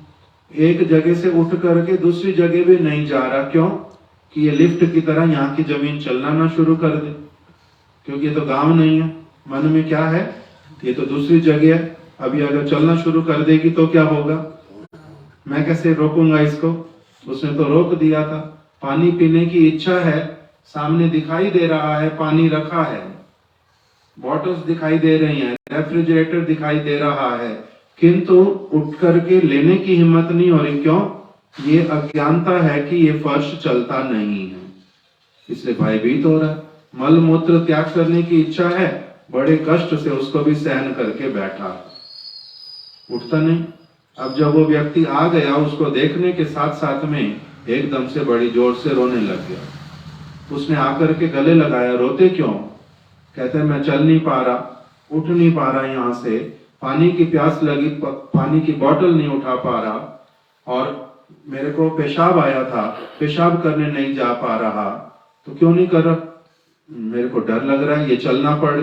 एक जगह से उठ करके दूसरी जगह भी नहीं जा रहा। क्यों? कि ये लिफ्ट की तरह यहाँ की जमीन चलना ना शुरू कर दे, क्योंकि ये तो गांव नहीं है। मन में क्या है, ये तो दूसरी जगह है, अभी अगर चलना शुरू कर देगी तो क्या होगा, मैं कैसे रोकूंगा इसको। उसने तो रोक दिया था। पानी पीने की इच्छा है, सामने दिखाई दे रहा है पानी रखा है, बॉटल्स दिखाई दे रही हैं, रेफ्रिजरेटर दिखाई दे रहा है, किंतु उठ करके लेने की हिम्मत नहीं हो रही। क्यों? ये अज्ञानता है कि ये फर्श चलता नहीं है, इसलिए भयभीत हो रहा है। मल मूत्र त्याग करने की इच्छा है, बड़े कष्ट से उसको भी सहन करके बैठा, उठता नहीं। अब जब वो व्यक्ति आ गया, उसको देखने के साथ साथ में एकदम से बड़ी जोर से रोने लग गया। उसने आकर के गले लगाया, रोते क्यों? कहते मैं चल नहीं पा रहा, उठ नहीं पा रहा, यहाँ से पानी की प्यास लगी, पानी की बोतल नहीं उठा पा रहा, और मेरे को पेशाब आया था, पेशाब करने नहीं जा पा रहा। तो क्यों नहीं कर रहा? मेरे को डर लग रहा है, ये चलना पड़े।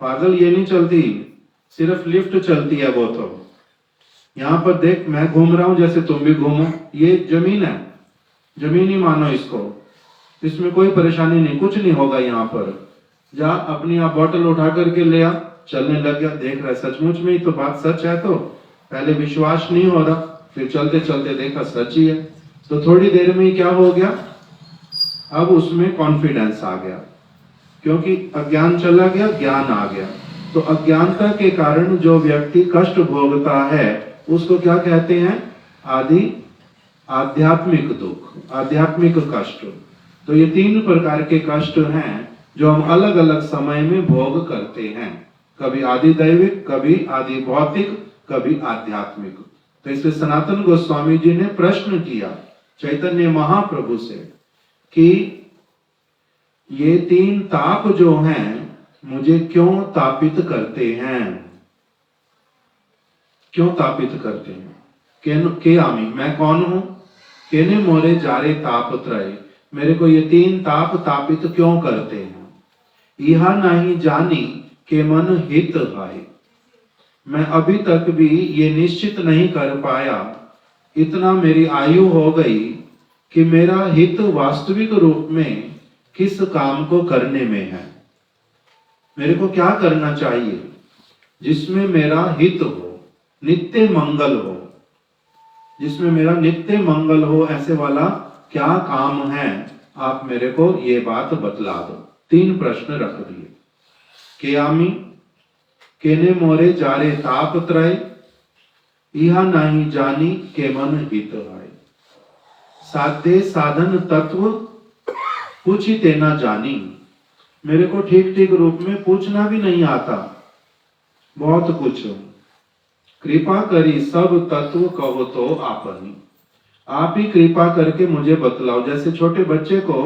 पागल, ये नहीं चलती, सिर्फ लिफ्ट चलती है वो तो। यहाँ पर देख मैं घूम रहा हूं जैसे तुम भी घूमो, ये जमीन है, जमीन ही मानो इसको, इसमें कोई परेशानी नहीं, कुछ नहीं होगा। यहाँ पर जा अपनी आप बोतल उठा करके ले आ, चलने लग गया, देख रहा है सचमुच में ही तो बात सच है। तो पहले विश्वास नहीं हो रहा, फिर चलते चलते देखा सच ही है, तो थोड़ी देर में ही क्या हो गया, अब उसमें कॉन्फिडेंस आ गया, क्योंकि अज्ञान चला गया, ज्ञान आ गया। तो अज्ञानता के कारण जो व्यक्ति कष्ट भोगता है उसको क्या कहते हैं, आध्यात्मिक दुख, आध्यात्मिक कष्ट। तो ये 3 प्रकार के कष्ट हैं जो हम अलग अलग समय में भोग करते हैं, कभी आदि दैविक, कभी आदि भौतिक, कभी आध्यात्मिक। तो इसलिए सनातन गोस्वामी जी ने प्रश्न किया चैतन्य महाप्रभु से कि ये 3 ताप जो हैं मुझे क्यों तापित करते हैं, क्यों तापित करते हैं। के आमी, मैं कौन हूं, केने मोरे जारे ताप त्रय, मेरे को ये 3 ताप तापित क्यों करते हैं। यह नहीं जानी के मन हित है, मैं अभी तक भी ये निश्चित नहीं कर पाया, इतना मेरी आयु हो गई कि मेरा हित वास्तविक रूप में किस काम को करने में है, मेरे को क्या करना चाहिए जिसमें मेरा हित हो, नित्य मंगल हो, जिसमें मेरा नित्य मंगल हो, ऐसे वाला क्या काम है, आप मेरे को ये बात बतला दो। 3 प्रश्न रख दिए। केयामी, केने मोरे जारे ताप त्रय, यह नहीं जानी के मन हित है, साध्य साधन तत्व पूछिते ना जानी, मेरे को ठीक ठीक रूप में पूछना भी नहीं आता, बहुत कुछ। कृपा करी सब तत्व कहो तो आपनी, आप ही कृपा करके मुझे बतलाओ। जैसे छोटे बच्चे को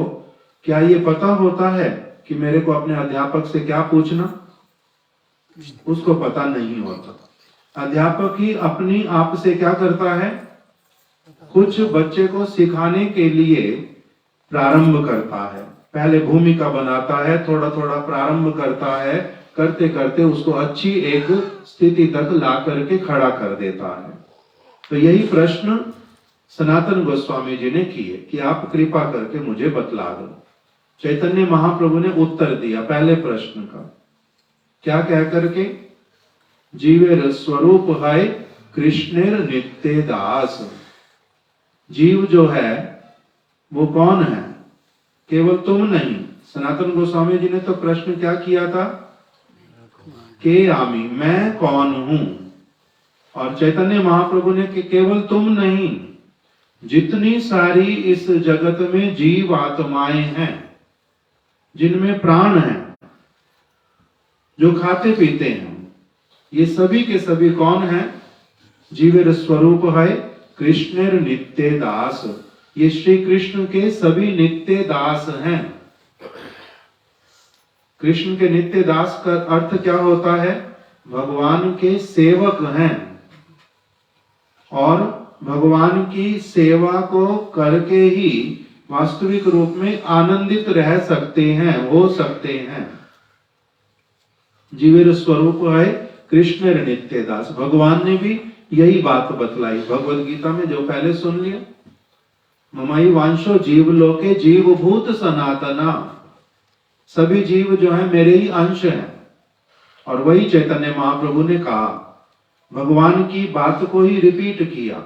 क्या ये पता होता है कि मेरे को अपने अध्यापक से क्या पूछना, उसको पता नहीं होता। अध्यापक ही अपनी आप से क्या करता है, कुछ बच्चे को सिखाने के लिए प्रारंभ करता है, पहले भूमिका बनाता है, थोड़ा थोड़ा प्रारंभ करता है, करते करते उसको अच्छी एक स्थिति तक ला करके खड़ा कर देता है। तो यही प्रश्न सनातन गोस्वामी जी ने किए कि आप कृपा करके मुझे बतला दो। चैतन्य महाप्रभु ने उत्तर दिया पहले प्रश्न का, क्या कह करके, जीवेर स्वरूप है कृष्णेर नित्य दास, जीव जो है वो कौन है, केवल तुम नहीं। सनातन गोस्वामी जी ने तो प्रश्न क्या किया था, के आमी, मैं कौन हूं। और चैतन्य महाप्रभु ने कि केवल तुम नहीं, जितनी सारी इस जगत में जीव आत्माएं हैं, जिनमें प्राण हैं, जो खाते पीते हैं, ये सभी के सभी कौन हैं, जीवेर स्वरूप है कृष्णेर नित्य दास, ये श्री कृष्ण के सभी नित्य दास हैं। कृष्ण के नित्य दास का अर्थ क्या होता है, भगवान के सेवक हैं और भगवान की सेवा को करके ही वास्तविक रूप में आनंदित रह सकते हैं, हो सकते हैं। जीवेर स्वरूप है कृष्ण नित्य दास, भगवान ने भी यही बात बतलाई भगवद गीता में, जो पहले सुन लिया, ममाई वांशो जीव लोके जीव भूत सनातना, सभी जीव जो है मेरे ही अंश हैं। और वही चैतन्य महाप्रभु ने कहा, भगवान की बात को ही रिपीट किया,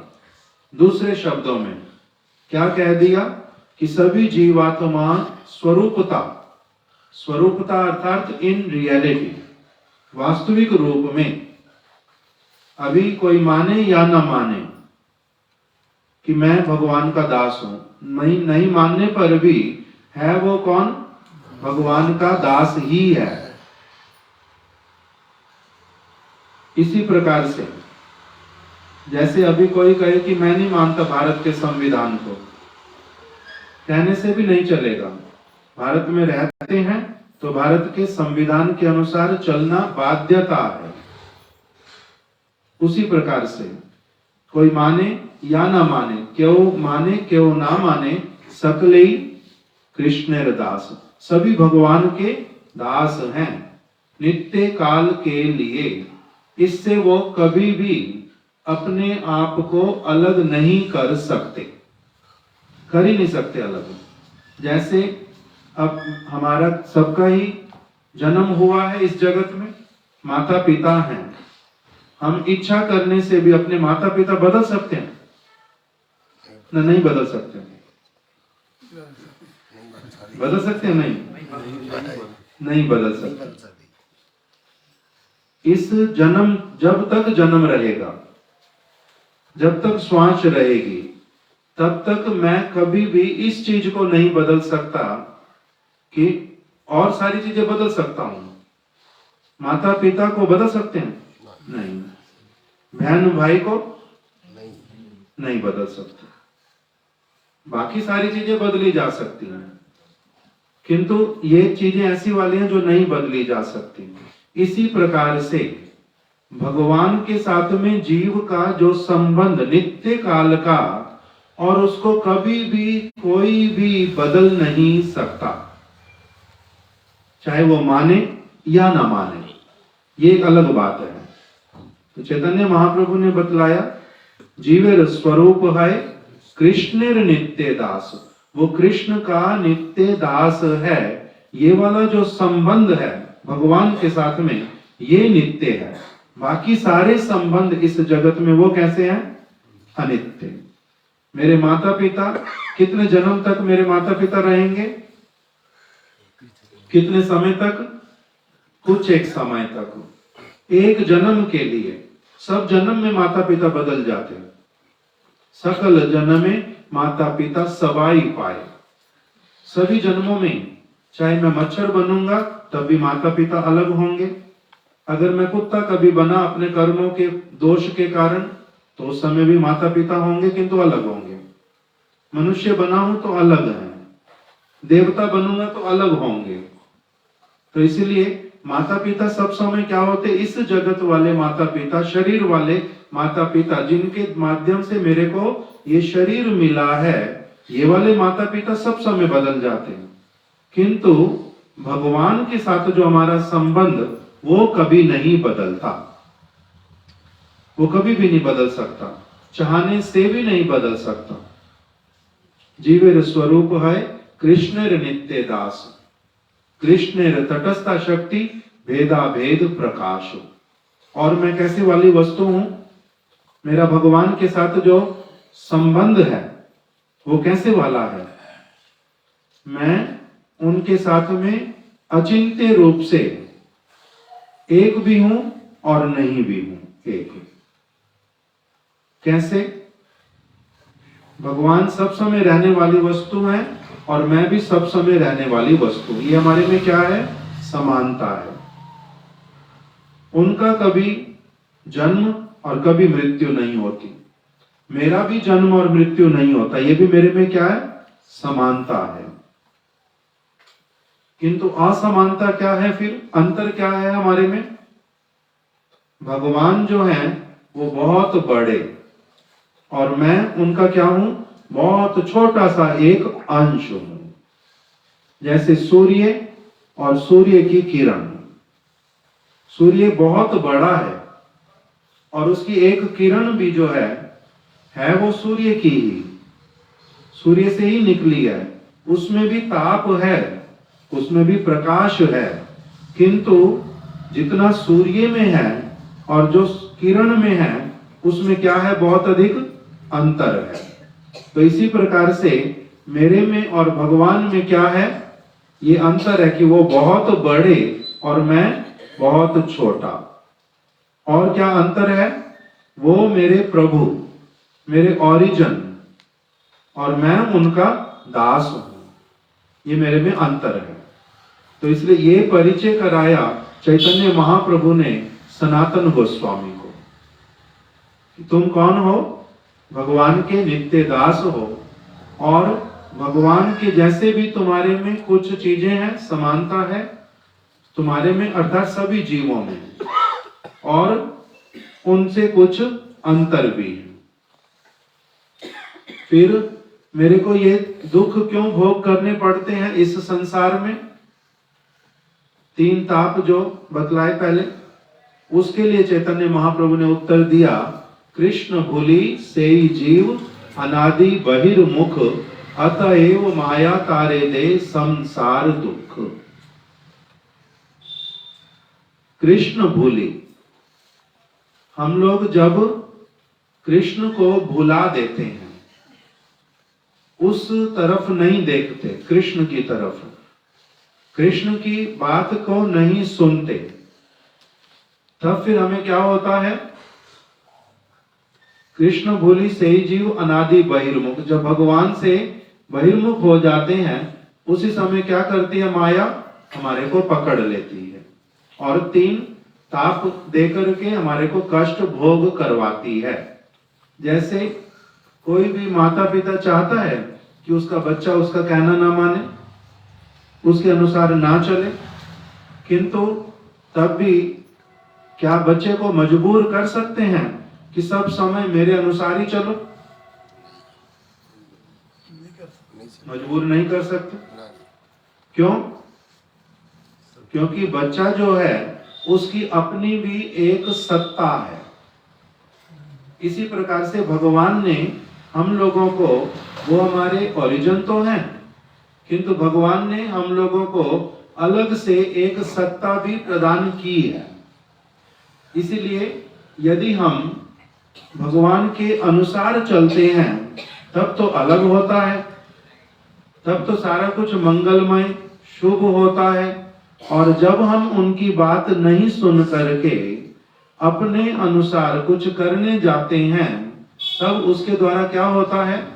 दूसरे शब्दों में क्या कह दिया कि सभी जीवात्मा स्वरूपता, स्वरूपता अर्थात इन रियलिटी, वास्तविक रूप में, अभी कोई माने या ना माने कि मैं भगवान का दास हूं, नहीं मानने पर भी है वो कौन, भगवान का दास ही है। इसी प्रकार से जैसे अभी कोई कहे कि मैं नहीं मानता भारत के संविधान को, कहने से भी नहीं चलेगा। भारत में रहते हैं तो भारत के संविधान के अनुसार चलना बाध्यता है। उसी प्रकार से कोई माने या ना माने, क्यों ना माने, सकले कृष्णेर दास, सभी भगवान के दास हैं। नित्य काल के लिए इससे वो कभी भी अपने आप को अलग नहीं कर सकते, कर ही नहीं सकते अलग। जैसे अब हमारा सबका ही जन्म हुआ है इस जगत में, माता पिता हैं, हम इच्छा करने से भी अपने माता पिता बदल सकते हैं ना? नहीं बदल सकते? बदल सकते हैं? नहीं बदल सकते। इस जन्म, जब तक जन्म रहेगा, जब तक श्वास रहेगी, तब तक मैं कभी भी इस चीज को नहीं बदल सकता कि और सारी चीजें बदल सकता हूं। माता पिता को बदल सकते हैं? नहीं। बहन भाई को नहीं बदल सकते। बाकी सारी चीजें बदली जा सकती हैं, किंतु ये चीजें ऐसी वाली हैं जो नहीं बदली जा सकती। इसी प्रकार से भगवान के साथ में जीव का जो संबंध नित्य काल का, और उसको कभी भी कोई भी बदल नहीं सकता, चाहे वो माने या ना माने, ये एक अलग बात है। तो चैतन्य महाप्रभु ने बतलाया, जीवेर स्वरूप है कृष्णेर नित्य दास, वो कृष्ण का नित्य दास है। ये वाला जो संबंध है भगवान के साथ में, ये नित्य है। बाकी सारे संबंध इस जगत में वो कैसे हैं? अनित्य। मेरे माता पिता, कितने जन्म तक मेरे माता पिता रहेंगे? कितने समय तक? कुछ एक समय तक। एक जन्म के लिए, सब जन्म में माता पिता बदल जाते हैं। सकल जन्म में माता पिता सबाई पाए। सभी जन्मों में, चाहे मैं मच्छर बनूंगा तब भी माता पिता अलग होंगे। अगर मैं कुत्ता कभी बना अपने कर्मों के दोष के कारण, तो उस समय भी माता पिता होंगे, किंतु अलग होंगे। मनुष्य बना हूं तो अलग है, देवता बनूंगा तो अलग होंगे। तो इसीलिए माता पिता सब समय क्या होते? इस जगत वाले माता पिता, शरीर वाले माता पिता, जिनके माध्यम से मेरे को ये शरीर मिला है, ये वाले माता पिता सब समय बदल जाते हैं। किंतु भगवान के साथ जो हमारा संबंध, वो कभी नहीं बदलता, वो कभी भी नहीं बदल सकता, चाहने से भी नहीं बदल सकता। जीवेर स्वरूप है कृष्णेर नित्य दास, कृष्णेर तटस्था शक्ति भेदा भेद प्रकाश। और मैं कैसी वाली वस्तु हूं? मेरा भगवान के साथ जो संबंध है वो कैसे वाला है? मैं उनके साथ में अचिंत्य रूप से एक भी हूं और नहीं भी हूं। एक कैसे? भगवान सब समय रहने वाली वस्तु है और मैं भी सब समय रहने वाली वस्तु। ये हमारे में क्या है? समानता है। उनका कभी जन्म और कभी मृत्यु नहीं होती, मेरा भी जन्म और मृत्यु नहीं होता। ये भी मेरे में क्या है? समानता है। किंतु असमानता क्या है? फिर अंतर क्या है हमारे में? भगवान जो है वो बहुत बड़े और मैं उनका क्या हूं? बहुत छोटा सा एक अंश हूं। जैसे सूर्य और सूर्य की किरण। सूर्य बहुत बड़ा है और उसकी एक किरण भी जो है वो सूर्य की ही, सूर्य से ही निकली है। उसमें भी ताप है, उसमें भी प्रकाश है, किंतु जितना सूर्य में है और जो किरण में है उसमें क्या है? बहुत अधिक अंतर है। तो इसी प्रकार से मेरे में और भगवान में क्या है? ये अंतर है कि वो बहुत बड़े और मैं बहुत छोटा। और क्या अंतर है? वो मेरे प्रभु, मेरे ओरिजिन, और मैं उनका दास हूं। ये मेरे में अंतर है। तो इसलिए ये परिचय कराया चैतन्य महाप्रभु ने सनातन गोस्वामी को कि तुम कौन हो? भगवान के नित्य दास हो, और भगवान के जैसे भी तुम्हारे में कुछ चीजें हैं, समानता है तुम्हारे में, अर्थात सभी जीवों में, और उनसे कुछ अंतर भी है। फिर मेरे को ये दुख क्यों भोग करने पड़ते हैं इस संसार में? 3 ताप जो बतलाए पहले, उसके लिए चैतन्य महाप्रभु ने उत्तर दिया, कृष्ण भूलि सेई जीव अनादि बहिर्मुख अतएव माया तारे दे संसार दुख। कृष्ण भूलि, हम लोग जब कृष्ण को भुला देते हैं, उस तरफ नहीं देखते, कृष्ण की तरफ, कृष्ण की बात को नहीं सुनते, तब फिर हमें क्या होता है? कृष्ण भूलि से जीव अनादि बहिर्मुख, जब भगवान से बहिर्मुख हो जाते हैं उसी समय क्या करती है माया? हमारे को पकड़ लेती है और 3 ताप देकर के हमारे को कष्ट भोग करवाती है। जैसे कोई भी माता पिता चाहता है कि उसका बच्चा उसका कहना ना माने, उसके अनुसार ना चले, किंतु तब भी क्या बच्चे को मजबूर कर सकते हैं कि सब समय मेरे अनुसार ही चलो? मजबूर नहीं कर सकते। क्यों? क्योंकि बच्चा जो है उसकी अपनी भी एक सत्ता है। इसी प्रकार से भगवान ने हम लोगों को, वो हमारे ओरिजिन तो हैं, किंतु भगवान ने हम लोगों को अलग से एक सत्ता भी प्रदान की है। इसीलिए यदि हम भगवान के अनुसार चलते हैं तब तो अलग होता है, तब तो सारा कुछ मंगलमय शुभ होता है। और जब हम उनकी बात नहीं सुन करके अपने अनुसार कुछ करने जाते हैं, तब उसके द्वारा क्या होता है?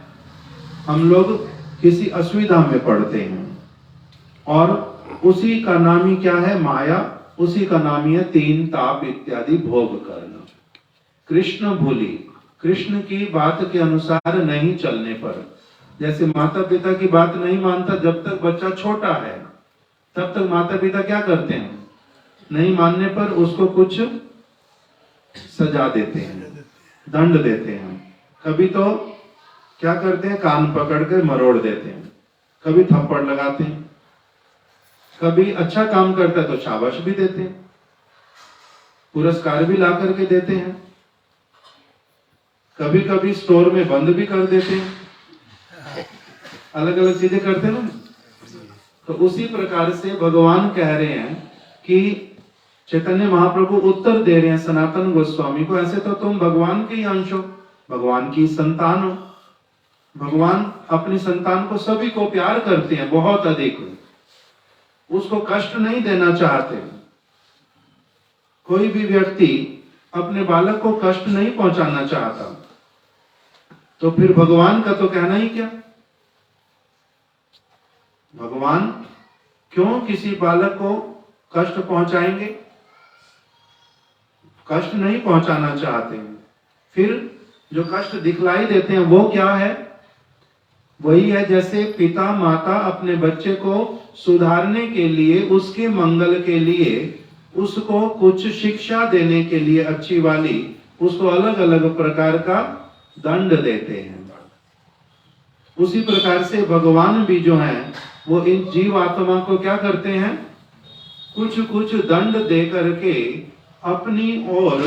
हम लोग किसी असुविधा में पड़ते हैं और उसी का नाम ही क्या है? माया। उसी का नाम ही है 3 ताप इत्यादि भोग करना। कृष्ण भूलि, कृष्ण की बात के अनुसार नहीं चलने पर, जैसे माता पिता की बात नहीं मानता, जब तक बच्चा छोटा है तब तक माता पिता क्या करते हैं? नहीं मानने पर उसको कुछ सजा देते हैं, दंड देते हैं। कभी तो क्या करते हैं? कान पकड़ कर मरोड़ देते हैं, कभी थप्पड़ लगाते हैं, कभी अच्छा काम करता है तो शाबाश भी देते हैं, पुरस्कार भी ला करके देते हैं, कभी कभी स्टोर में बंद भी कर देते हैं, अलग अलग चीजें करते हैं ना। तो उसी प्रकार से भगवान कह रहे हैं कि चैतन्य महाप्रभु उत्तर दे रहे हैं सनातन गोस्वामी को, ऐसे तो तुम भगवान के ही अंश हो, भगवान की संतान हो। भगवान अपनी संतान को, सभी को प्यार करते हैं, बहुत अधिक, उसको कष्ट नहीं देना चाहते। कोई भी व्यक्ति अपने बालक को कष्ट नहीं पहुंचाना चाहता, तो फिर भगवान का तो कहना ही क्या? भगवान क्यों किसी बालक को कष्ट पहुंचाएंगे? कष्ट नहीं पहुंचाना चाहते हैं। फिर जो कष्ट दिखलाई देते हैं वो क्या है? वही है जैसे पिता माता अपने बच्चे को सुधारने के लिए, उसके मंगल के लिए, उसको कुछ शिक्षा देने के लिए अच्छी वाली, उसको अलग अलग प्रकार का दंड देते हैं। उसी प्रकार से भगवान भी जो हैं वो इन जीव आत्मा को क्या करते हैं? कुछ कुछ दंड दे करके अपनी ओर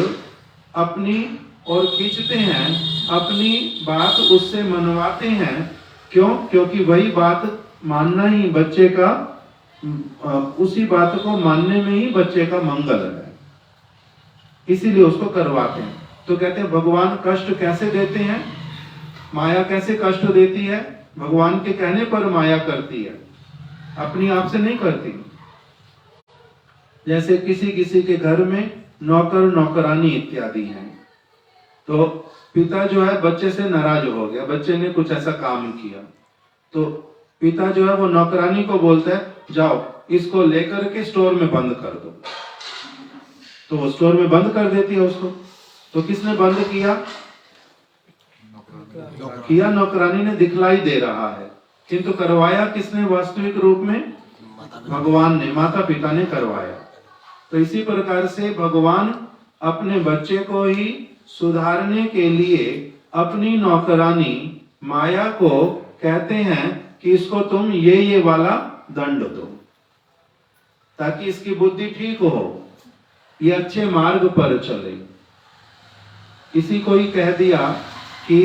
खींचते हैं, अपनी बात उससे मनवाते हैं। क्यों? क्योंकि वही बात मानना ही बच्चे का, उसी बात को मानने में ही बच्चे का मंगल है, इसीलिए उसको करवाते हैं। तो कहते हैं भगवान कष्ट कैसे देते हैं? माया कैसे कष्ट देती है? भगवान के कहने पर माया करती है, अपनी आप से नहीं करती। जैसे किसी किसी के घर में नौकर नौकरानी इत्यादि हैं, तो पिता जो है बच्चे से नाराज हो गया, बच्चे ने कुछ ऐसा काम किया, तो पिता जो है वो नौकरानी को बोलता है जाओ इसको लेकर के स्टोर में बंद कर दो। तो वो स्टोर में बंद कर देती है उसको। तो किसने बंद किया? नौकरानी ने, दिखलाई दे रहा है, किंतु करवाया किसने वास्तविक रूप में? भगवान ने, माता पिता ने करवाया। तो इसी प्रकार से भगवान अपने बच्चे को ही सुधारने के लिए अपनी नौकरानी माया को कहते हैं कि इसको तुम ये वाला दंड दो, ताकि इसकी बुद्धि ठीक हो, ये अच्छे मार्ग पर चले। किसी को ही कह दिया कि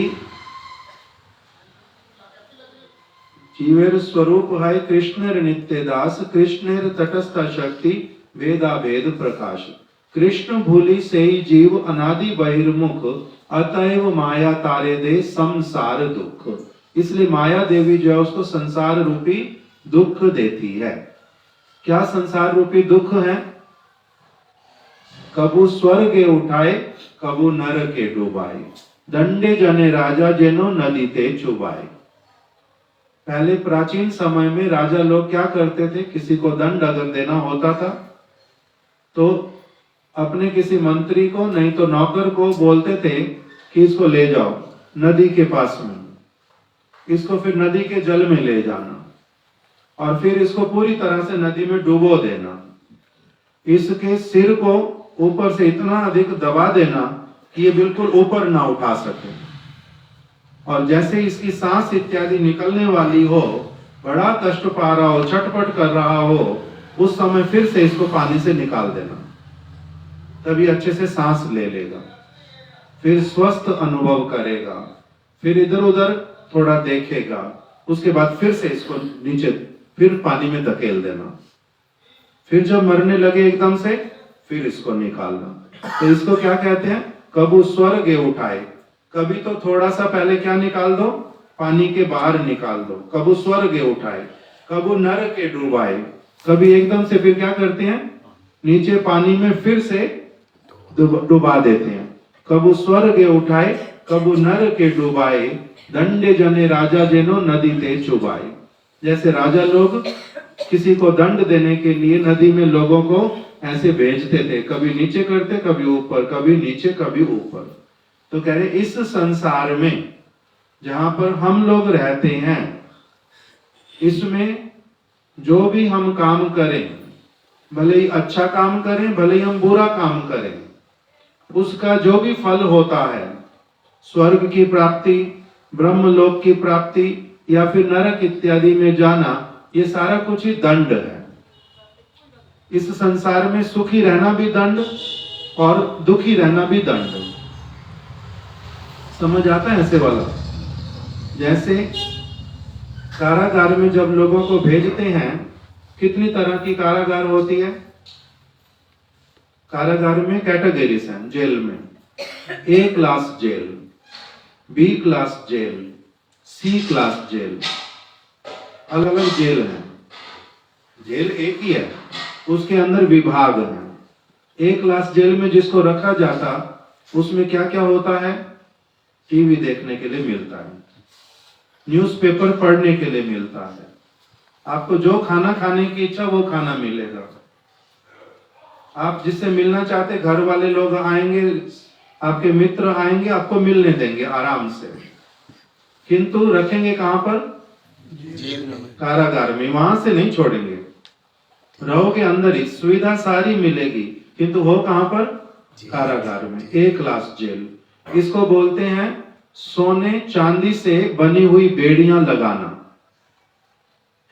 जीवेर स्वरूप है कृष्णेर नित्य दास, कृष्णेर तटस्थ शक्ति वेदा वेद प्रकाश। कृष्ण भूली से ही जीव अनादि बहिर्मुख, अतएव माया तारे दे संसार दुख। इसलिए माया देवी जो है उसको संसार रूपी दुख देती है। क्या संसार रूपी दुख है? कबू स्वर्ग उठाए, कबू नर के डुबाए, दंडे जने राजा जेनो नदी ते चुबाए। पहले प्राचीन समय में राजा लोग क्या करते थे? किसी को दंड अगर देना होता था तो अपने किसी मंत्री को नहीं तो नौकर को बोलते थे कि इसको ले जाओ नदी के पास में, इसको फिर नदी के जल में ले जाना और फिर इसको पूरी तरह से नदी में डुबो देना। इसके सिर को ऊपर से इतना अधिक दबा देना कि ये बिल्कुल ऊपर ना उठा सके, और जैसे इसकी सांस इत्यादि निकलने वाली हो, बड़ा कष्ट पा रहा हो, छटपट कर रहा हो, उस समय फिर से इसको पानी से निकाल देना, तभी अच्छे से सांस ले लेगा, फिर स्वस्थ अनुभव करेगा, फिर इधर उधर थोड़ा देखेगा, उसके बाद फिर से इसको नीचे फिर पानी में धकेल देना, फिर जब मरने लगे एकदम से फिर इसको निकालना। तो इसको क्या कहते हैं? कबू स्वर्ग उठाए। कभी तो थोड़ा सा पहले क्या निकाल दो? पानी के बाहर निकाल दो, कबू स्वर्ग उठाए, कबू नर के डुबाए। कभी एकदम से फिर क्या करते हैं? नीचे पानी में फिर से डुबा देते हैं। कबू स्वर्ग उठाए, कबू नर के डुबाए, दंडे जने राजा जेनो नदी ते चुबाए। जैसे राजा लोग किसी को दंड देने के लिए नदी में लोगों को ऐसे भेजते थे, कभी नीचे करते, कभी ऊपर, कभी नीचे, कभी ऊपर। तो कह रहे इस संसार में जहां पर हम लोग रहते हैं, इसमें जो भी हम काम करें, भले ही अच्छा काम करें, भले ही हम बुरा काम करें, उसका जो भी फल होता है, स्वर्ग की प्राप्ति, ब्रह्मलोक की प्राप्ति या फिर नरक इत्यादि में जाना, ये सारा कुछ ही दंड है। इस संसार में सुखी रहना भी दंड और दुखी रहना भी दंड। समझ आता है ऐसे वाला? जैसे कारागार में जब लोगों को भेजते हैं, कितनी तरह की कारागार होती है? कारागार में कैटेगरीज हैं जेल में। A class jail, B class jail, C class jail, अलग अलग जेल हैं। जेल एक ही है, उसके अंदर विभाग हैं। ए क्लास जेल में जिसको रखा जाता, उसमें क्या क्या होता है? टीवी देखने के लिए मिलता है, न्यूज़पेपर पढ़ने के लिए मिलता है, आपको जो खाना खाने की इच्छा वो खाना मिलेगा। आप जिससे मिलना चाहते, घर वाले लोग आएंगे, आपके मित्र आएंगे, आपको मिलने देंगे आराम से, किंतु रखेंगे कहां पर? जेल में, कारागार में। वहां से नहीं छोड़ेंगे, रहोगे अंदर ही, सुविधा सारी मिलेगी, किंतु हो कहां पर? कारागार में। ए क्लास जेल, इसको बोलते हैं सोने चांदी से बनी हुई बेड़ियां लगाना।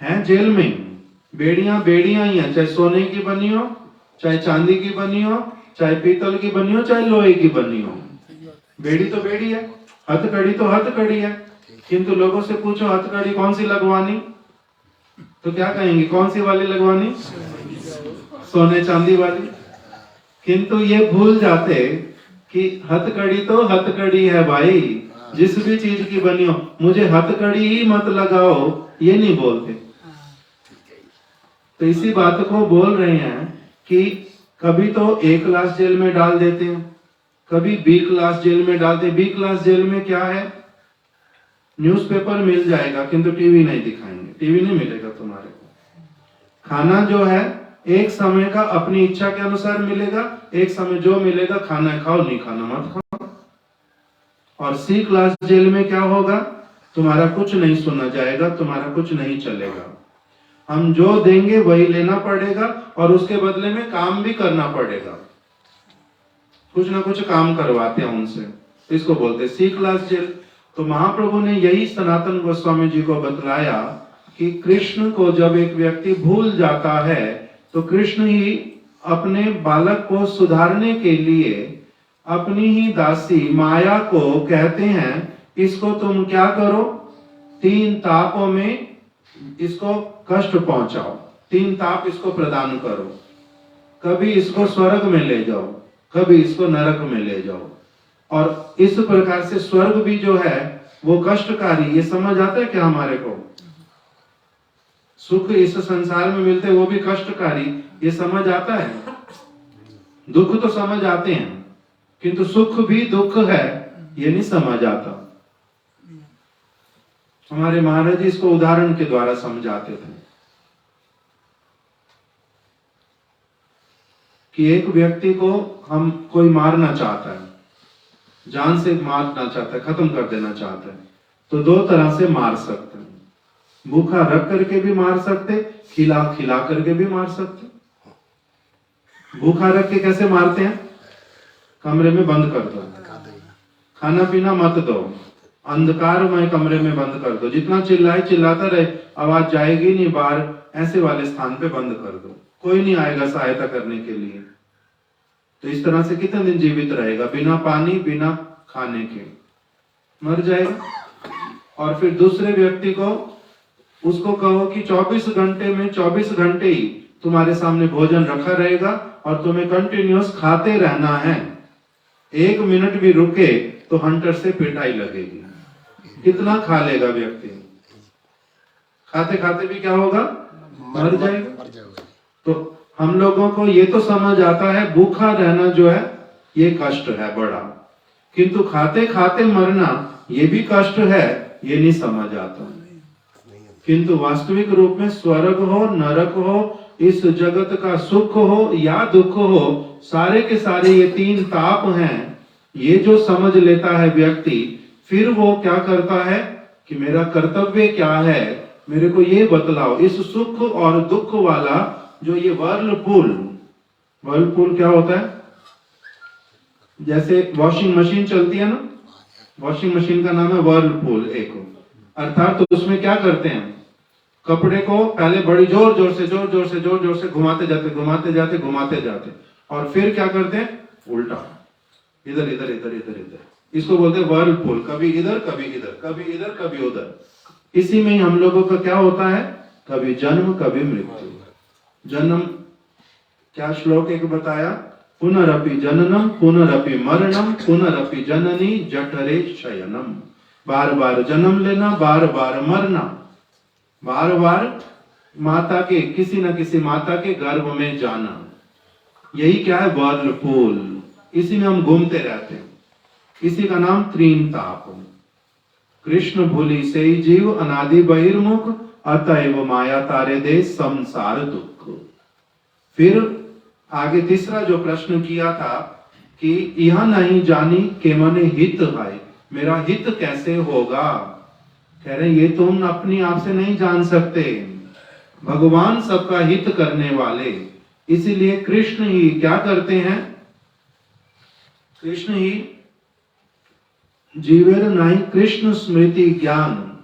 है जेल में बेड़ियां बेड़ियां ही है, चाहे सोने की बनी हो, चाहे चांदी की बनी हो, चाहे पीतल की बनी हो, चाहे लोहे की बनी हो। बेड़ी तो बेड़ी है, हथकड़ी तो हथकड़ी है, किंतु लोगों से पूछो हथकड़ी कौन सी लगवानी, तो क्या कहेंगे? कौन सी वाली लगवानी? सोने चांदी वाली। किंतु ये भूल जाते कि हथकड़ी तो हथकड़ी है भाई, जिस भी चीज की बनी हो, मुझे हथकड़ी ही मत लगाओ, ये नहीं बोलते। तो इसी बात को बोल रहे हैं कि कभी तो ए क्लास जेल में डाल देते हैं, कभी बी क्लास जेल में डालते। बी क्लास जेल में क्या है? न्यूज़पेपर मिल जाएगा किंतु टीवी नहीं दिखाएंगे, टीवी नहीं मिलेगा तुम्हारे को। खाना जो है एक समय का अपनी इच्छा के अनुसार मिलेगा, एक समय जो मिलेगा खाना खाओ, नहीं खाना मत खाओ। और सी क्लास जेल में क्या होगा? तुम्हारा कुछ नहीं सुना जाएगा, तुम्हारा कुछ नहीं चलेगा। हम जो देंगे वही लेना पड़ेगा और उसके बदले में काम भी करना पड़ेगा, कुछ ना कुछ काम करवाते हैं उनसे, इसको बोलते सी क्लास जेल। तो महाप्रभु ने यही सनातन गोस्वामी जी को बतलाया कि कृष्ण को जब एक व्यक्ति भूल जाता है तो कृष्ण ही अपने बालक को सुधारने के लिए अपनी ही दासी माया को कहते हैं इसको तुम क्या करो, 3 तापों में इसको कष्ट पहुंचाओ, 3 ताप इसको प्रदान करो, कभी इसको स्वर्ग में ले जाओ, कभी इसको नरक में ले जाओ। और इस प्रकार से स्वर्ग भी जो है वो कष्टकारी, ये समझ आता है क्या हमारे को? सुख इस संसार में मिलते वो भी कष्टकारी, ये समझ आता है? दुख तो समझ आते हैं, किंतु सुख भी दुख है ये नहीं समझ आता। हमारे महाराज जी इसको उदाहरण के द्वारा समझाते थे कि एक व्यक्ति को हम कोई मारना चाहता है, जान से मारना चाहता है, खत्म कर देना चाहता है, तो 2 तरह से मार सकते हैं। भूखा रख करके भी मार सकते, खिला खिला करके भी मार सकते। भूखा रख के कैसे मारते हैं? कमरे में बंद कर दो, खाना पीना मत दो, अंधकारमय कमरे में बंद कर दो, जितना चिल्लाए चिल्लाता रहे, आवाज जाएगी नहीं बाहर, ऐसे वाले स्थान पे बंद कर दो, कोई नहीं आएगा सहायता करने के लिए। तो इस तरह से कितने दिन जीवित रहेगा? बिना पानी बिना खाने के मर जाएगा। और फिर दूसरे व्यक्ति को उसको कहो कि 24 घंटे में 24 घंटे ही तुम्हारे सामने भोजन रखा रहेगा और तुम्हें कंटिन्यूअस खाते रहना है, 1 मिनट भी रुके तो हंटर से पिटाई लगेगी। कितना खा लेगा व्यक्ति? खाते खाते भी क्या होगा? मर जाएगा। तो हम लोगों को ये तो समझ आता है भूखा रहना जो है ये कष्ट है बड़ा, किंतु खाते खाते मरना ये भी कष्ट है, ये नहीं समझ आता। किंतु वास्तविक रूप में स्वर्ग हो नरक हो, इस जगत का सुख हो या दुख हो, सारे के सारे ये 3 ताप हैं। ये जो समझ लेता है व्यक्ति, फिर वो क्या करता है कि मेरा कर्तव्य क्या है, मेरे को ये बतलाओ। इस सुख और दुख वाला जो ये वर्लपूल क्या होता है? जैसे वॉशिंग मशीन चलती है ना, वॉशिंग मशीन का नाम है वर्लपूल एक, अर्थात तो उसमें क्या करते हैं, कपड़े को पहले बड़ी जोर जोर से घुमाते जाते और फिर क्या करते हैं, उल्टा, इधर इधर इधर इधर इधर। इसको बोलते हैं वर्लपूल, कभी इधर कभी इधर, कभी इधर कभी उधर। इसी में हम लोगों का क्या होता है, कभी जन्म कभी मृत्यु। जन्म क्या श्लोक एक बताया, पुनरपि जननम पुनरपि मरणम पुनरपि जननी जठरे शयनम। बार बार जन्म लेना, बार बार मरना, बार बार माता के किसी न किसी माता के गर्भ में जाना, यही क्या है, वर्लपूल। इसी में हम घूमते रहते हैं। इसी का नाम 3 ताप। कृष्ण भूली से जीव अनादि बहिर्मुख, अतएव माया तारे दे संसार दुख। फिर आगे तीसरा जो प्रश्न किया था कि यह नहीं जानी के मने हित है, मेरा हित कैसे होगा? कह रहे ये तुम अपनी आप से नहीं जान सकते, भगवान सबका हित करने वाले। इसीलिए कृष्ण ही क्या करते हैं, कृष्ण ही जीवेर नहीं कृष्ण स्मृति ज्ञान,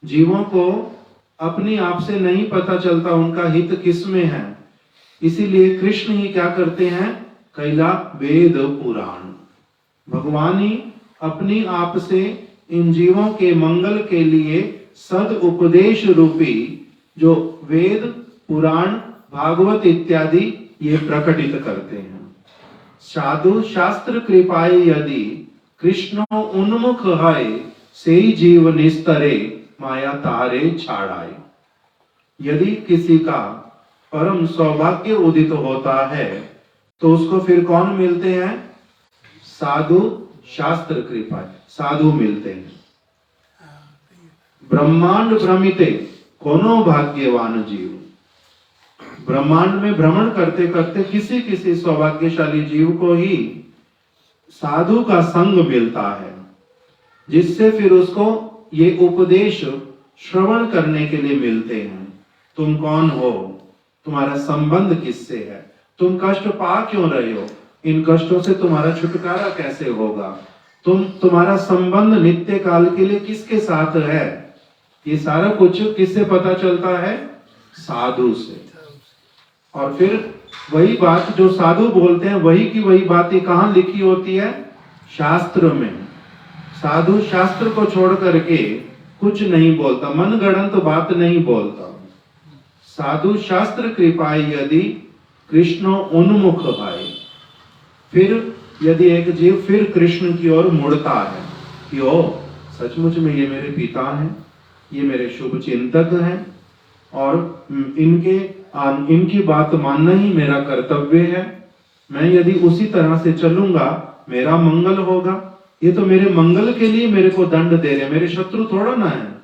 जीवों को अपनी आप से नहीं पता चलता उनका हित किस में है। इसीलिए कृष्ण ही क्या करते हैं, कैला वेद पुराण, भगवान ही अपनी आप से इन जीवों के मंगल के लिए सद उपदेश रूपी जो वेद पुराण भागवत इत्यादि ये प्रकटित करते हैं। साधु शास्त्र कृपाए यदि कृष्ण उन्मुख है, से जीव निस्तरे माया तारे छाड़ाए। यदि किसी का परम सौभाग्य उदित होता है तो उसको फिर कौन मिलते हैं, साधु शास्त्र कृपा, साधु मिलते हैं। ब्रह्मांड भ्रमिते कोनो भाग्यवान जीव, ब्रह्मांड में भ्रमण करते करते किसी किसी सौभाग्यशाली जीव को ही साधु का संग मिलता है, जिससे फिर उसको ये उपदेश श्रवण करने के लिए मिलते हैं। तुम कौन हो, तुम्हारा संबंध किससे है, तुम कष्ट पा क्यों रहे हो, इन कष्टों से तुम्हारा छुटकारा कैसे होगा, तुम्हारा संबंध नित्य काल के लिए किसके साथ है, ये सारा कुछ किससे पता चलता है, साधु से। और फिर वही बात जो साधु बोलते हैं वही की वही बातें कहाँ लिखी होती है? शास्त्र में। साधु शास्त्र को छोड़ करके कुछ नहीं बोलता, मनगढ़ंत बात नहीं बोलता। साधु शास्त्र कृपाई यदि कृष्ण उन्मुख आए, फिर यदि एक जीव फिर कृष्ण की ओर मुड़ता है कि ओ सचमुच में ये मेरे पिता हैं, ये मेरे शुभ चिंतक हैं और इनकी बात मानना ही मेरा कर्तव्य है, मैं यदि उसी तरह से चलूंगा मेरा मंगल होगा, ये तो मेरे मंगल के लिए मेरे को दंड दे रहे हैं, मेरे शत्रु थोड़ा ना है,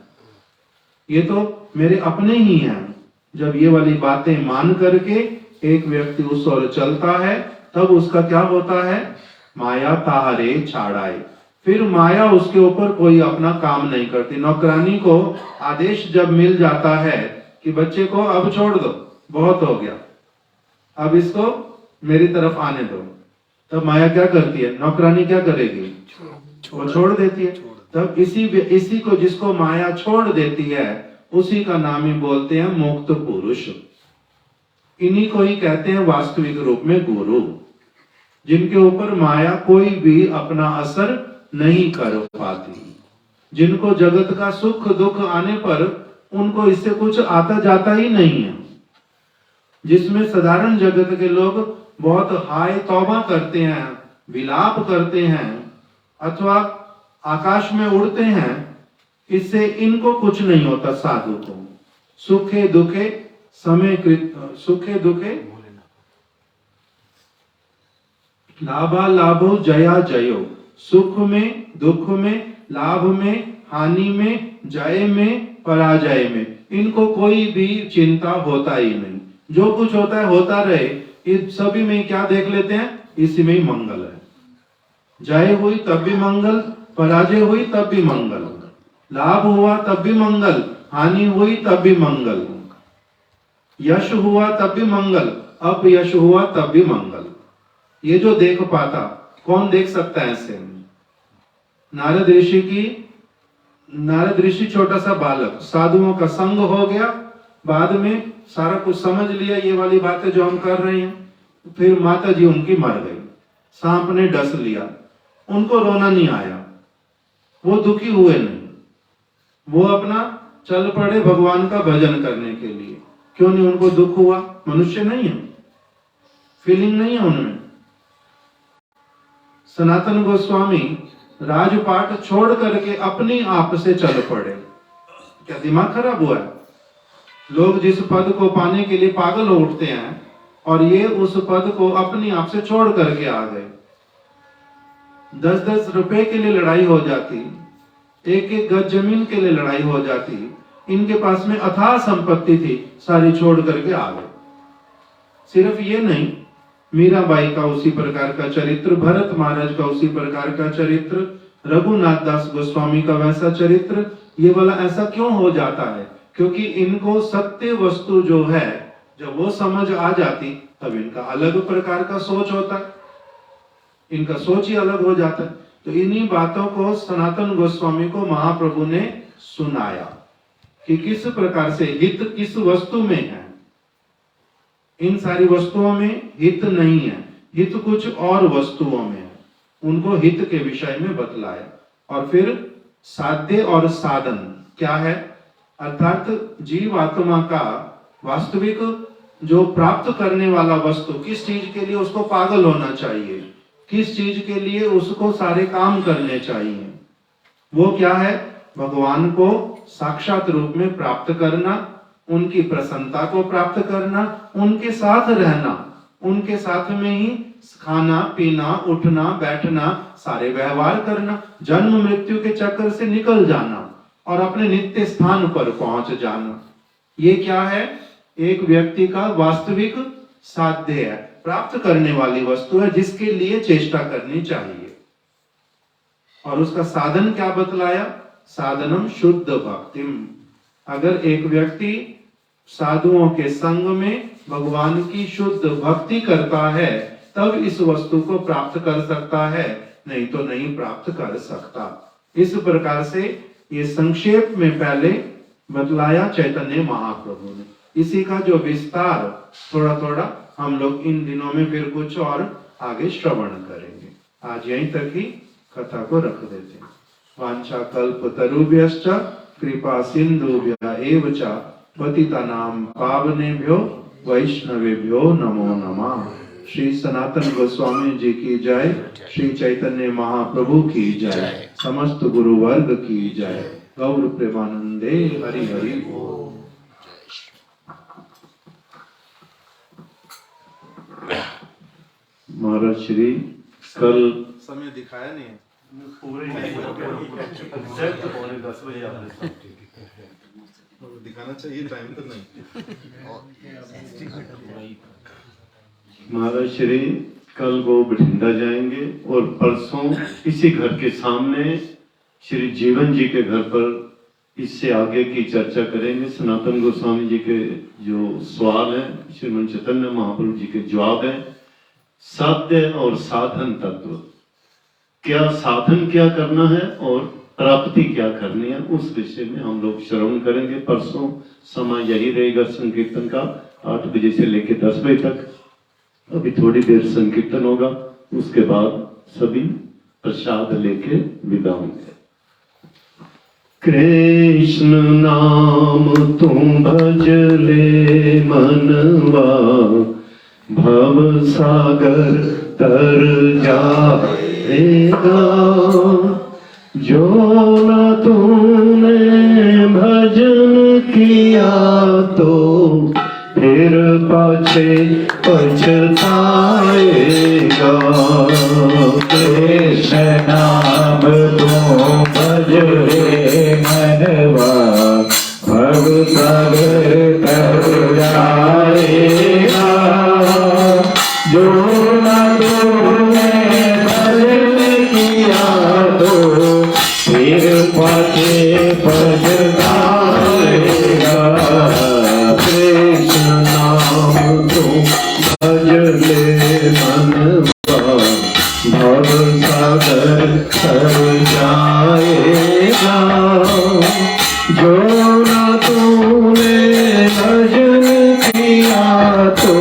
ये तो मेरे अपने ही हैं। जब ये वाली बातें मान करके एक व्यक्ति उस ओर चलता है तब उसका क्या होता है? माया ताहरे छाड़ाए, फिर माया उसके ऊपर कोई अपना काम नहीं करती। नौकरानी को आदेश जब मिल जाता है कि बच्चे को अब छोड़ दो, बहुत हो गया, अब इसको मेरी तरफ आने दो, तब माया क्या करती है? नौकरानी क्या करेगी? वो छोड़ देती है। तब इसी को जिसको माया छोड़ देती है उसी का नाम ही बोलते हैं मुक्त पुरुष। इन्हीं को ही कहते हैं वास्तविक रूप में गुरु, जिनके ऊपर माया कोई भी अपना असर नहीं कर पाती, जिनको जगत का सुख दुख आने पर उनको इससे कुछ आता जाता ही नहीं है। जिसमें साधारण जगत के लोग बहुत हाय तौबा करते हैं, विलाप करते हैं अथवा आकाश में उड़ते हैं, इससे इनको कुछ नहीं होता। साधु को सुखे दुखे सुखे दुखे लाभा लाभो जया जयो, सुख में दुख में लाभ में हानि में जय में पराजय में इनको कोई भी चिंता होता ही नहीं। जो कुछ होता है होता रहे, इस सभी में क्या देख लेते हैं? इसी में ही मंगल है। जय हुई तब भी मंगल, पराजय हुई तब भी मंगल, लाभ हुआ तब भी मंगल, हानि हुई तब भी मंगल, यश हुआ तब भी मंगल, अपयश हुआ तब भी मंगल। ये जो देख पाता, कौन देख सकता है ऐसे? नारद ऋषि छोटा सा बालक, साधुओं का संग हो गया, बाद में सारा कुछ समझ लिया ये वाली बातें जो हम कर रहे हैं। फिर माता जी उनकी मर गई, सांप ने डस लिया, उनको रोना नहीं आया, वो दुखी हुए नहीं, वो अपना चल पड़े भगवान का भजन करने के लिए। क्यों नहीं उनको दुख हुआ? मनुष्य नहीं है, फीलिंग नहीं है उनमें। सनातन गोस्वामी राजपाट छोड़ करके अपनी आप से चल पड़े। क्या दिमाग खराब हुआ है? लोग जिस पद को पाने के लिए पागल हो उठते हैं और ये उस पद को अपनी आप से छोड़ करके आ गए। 10-10 रुपए के लिए लड़ाई हो जाती, एक गज जमीन के लिए लड़ाई हो जाती, इनके पास में अथाह संपत्ति थी, सारी छोड़ करके आ गए। सिर्फ ये नहीं, मीराबाई का उसी प्रकार का चरित्र, भरत महाराज का उसी प्रकार का चरित्र, रघुनाथ दास गोस्वामी का वैसा चरित्र। ये वाला ऐसा क्यों हो जाता है? क्योंकि इनको सत्य वस्तु जो है जब वो समझ आ जाती तब इनका अलग प्रकार का सोच होता है, इनका सोच ही अलग हो जाता है। तो इन्हीं बातों को सनातन गोस्वामी को महाप्रभु ने सुनाया कि किस प्रकार से हित किस वस्तु में है। इन सारी वस्तुओं में हित नहीं है, हित कुछ और वस्तुओं में है। उनको हित के विषय में बतलाया। और फिर साध्य और साधन क्या है, अर्थात जीव आत्मा का वास्तविक जो प्राप्त करने वाला वस्तु, किस चीज के लिए उसको पागल होना चाहिए, किस चीज के लिए उसको सारे काम करने चाहिए, वो क्या है? भगवान को साक्षात रूप में प्राप्त करना, उनकी प्रसन्नता को प्राप्त करना, उनके साथ रहना, उनके साथ में ही खाना पीना उठना बैठना सारे व्यवहार करना, जन्म मृत्यु के चक्कर से निकल जाना और अपने नित्य स्थान पर पहुंच जाना। ये क्या है? एक व्यक्ति का वास्तविक साध्य है, प्राप्त करने वाली वस्तु है जिसके लिए चेष्टा करनी चाहिए। और उसका साधन क्या बतलाया? साधनम शुद्ध भक्तिम। अगर एक व्यक्ति साधुओं के संग में भगवान की शुद्ध भक्ति करता है तब इस वस्तु को प्राप्त कर सकता है, नहीं तो नहीं प्राप्त कर सकता। इस प्रकार से ये संक्षेप में पहले बतलाया चैतन्य महाप्रभु ने। इसी का जो विस्तार थोड़ा थोड़ा हम लोग इन दिनों में फिर कुछ और आगे श्रवण करेंगे। आज यहीं तक ही कथा को रख देते हैं। वांछा कल्पतरुभ्यश्च कृपा सिंधुभ्य एव च पतितानां पावनेभ्यो वैष्णवेभ्यो नमो नमः। श्री सनातन गोस्वामी जी की जय, श्री चैतन्य महाप्रभु की जय, समस्त गुरु वर्ग की जय। गौर प्रेमानंदे हरि हरि बोल। महाराज श्री कल समय दिखाया नहीं है। दिखाना चाहिए, टाइम तो नहीं। महाराज श्री कल वो बठिंडा जाएंगे और परसों इसी घर के सामने श्री जीवन जी के घर पर इससे आगे की चर्चा करेंगे। सनातन गोस्वामी जी के जो सवाल हैं, श्रीमन चैतन्य महाप्रभु जी के जवाब हैं। साध्य और साधन तत्व, क्या साधन क्या करना है और प्राप्ति क्या करनी है, उस विषय में हम लोग श्रवण करेंगे। परसों समय यही रहेगा संकीर्तन का, 8 बजे से लेकर 10 बजे तक। अभी थोड़ी देर संकीर्तन होगा, उसके बाद सभी प्रसाद लेके विदा होंगे। कृष्ण नाम तुम भज ले मनवा, भव सागर तर जाएगा। जो न तूने भजन किया तो फिर पाछे पछताएगा। कृष्ण नाम तुम भज ले मनवा, भव सागर तर जाएगा। जो न तूने भजन किया तो फिर पाछे पछताएगा। कृष्ण नाम तुम भज ले मनवा, भव सागर तर जाएगा। जो न तूने भजन किया तो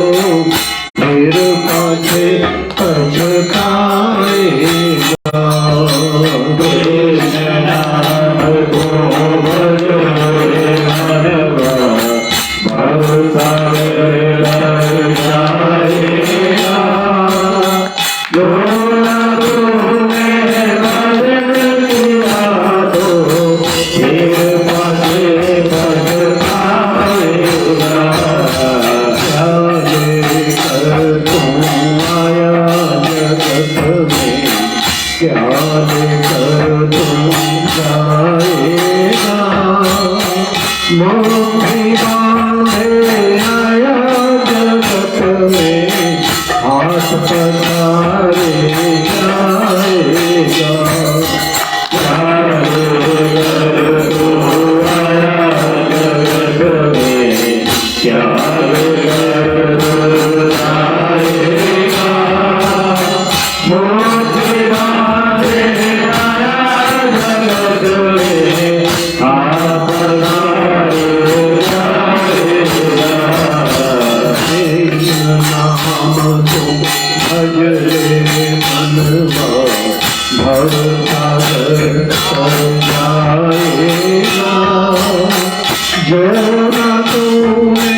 फिर पाछे पछताएगा। कृष्ण नाम तुम भज ले मनवा, भव सागर तर जाएगा। जो न तूने भजन किया तो फिर पाछे पछताएगा। क्या लेकर तुम जाएगा। मोती बांधे आया जगत में, हाथ पसारे जाएगा। क्या लेकर तुम आया जगत में, क्या लेकर तुम जाएगा। मोती बांधे आया जगत में, हाथ पसारे जाएगा। कृष्ण नाम तुम भज ले मनवा, भव सागर तर जाएगा। जो न तूने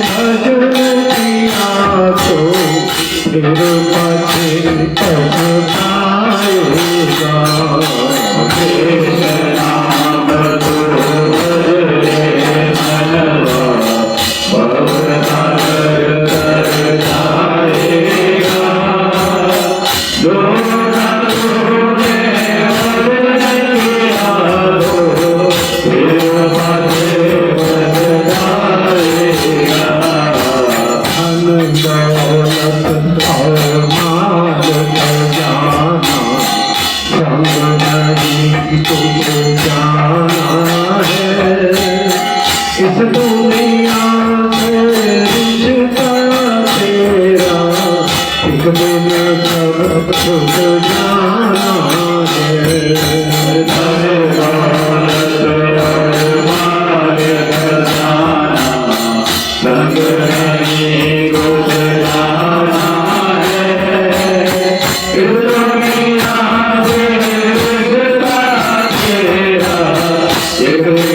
भजन किया तो फिर पाछे पछताएगा। कृष्ण नाम तुम भज ले मनवा, भव सागर तर जाएगा। जो न तूने भजन किया तो फिर पाछे हरि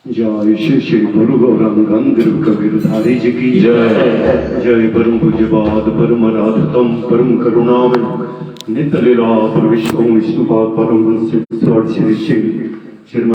जय श्री श्री गुरु गौरांग कबीरधारी जी की जय। जय परम पूज्यपाद परम राधतम परम करुणामय नित्य लीला पर विष्णु विष्णुपाद परम हंस श्री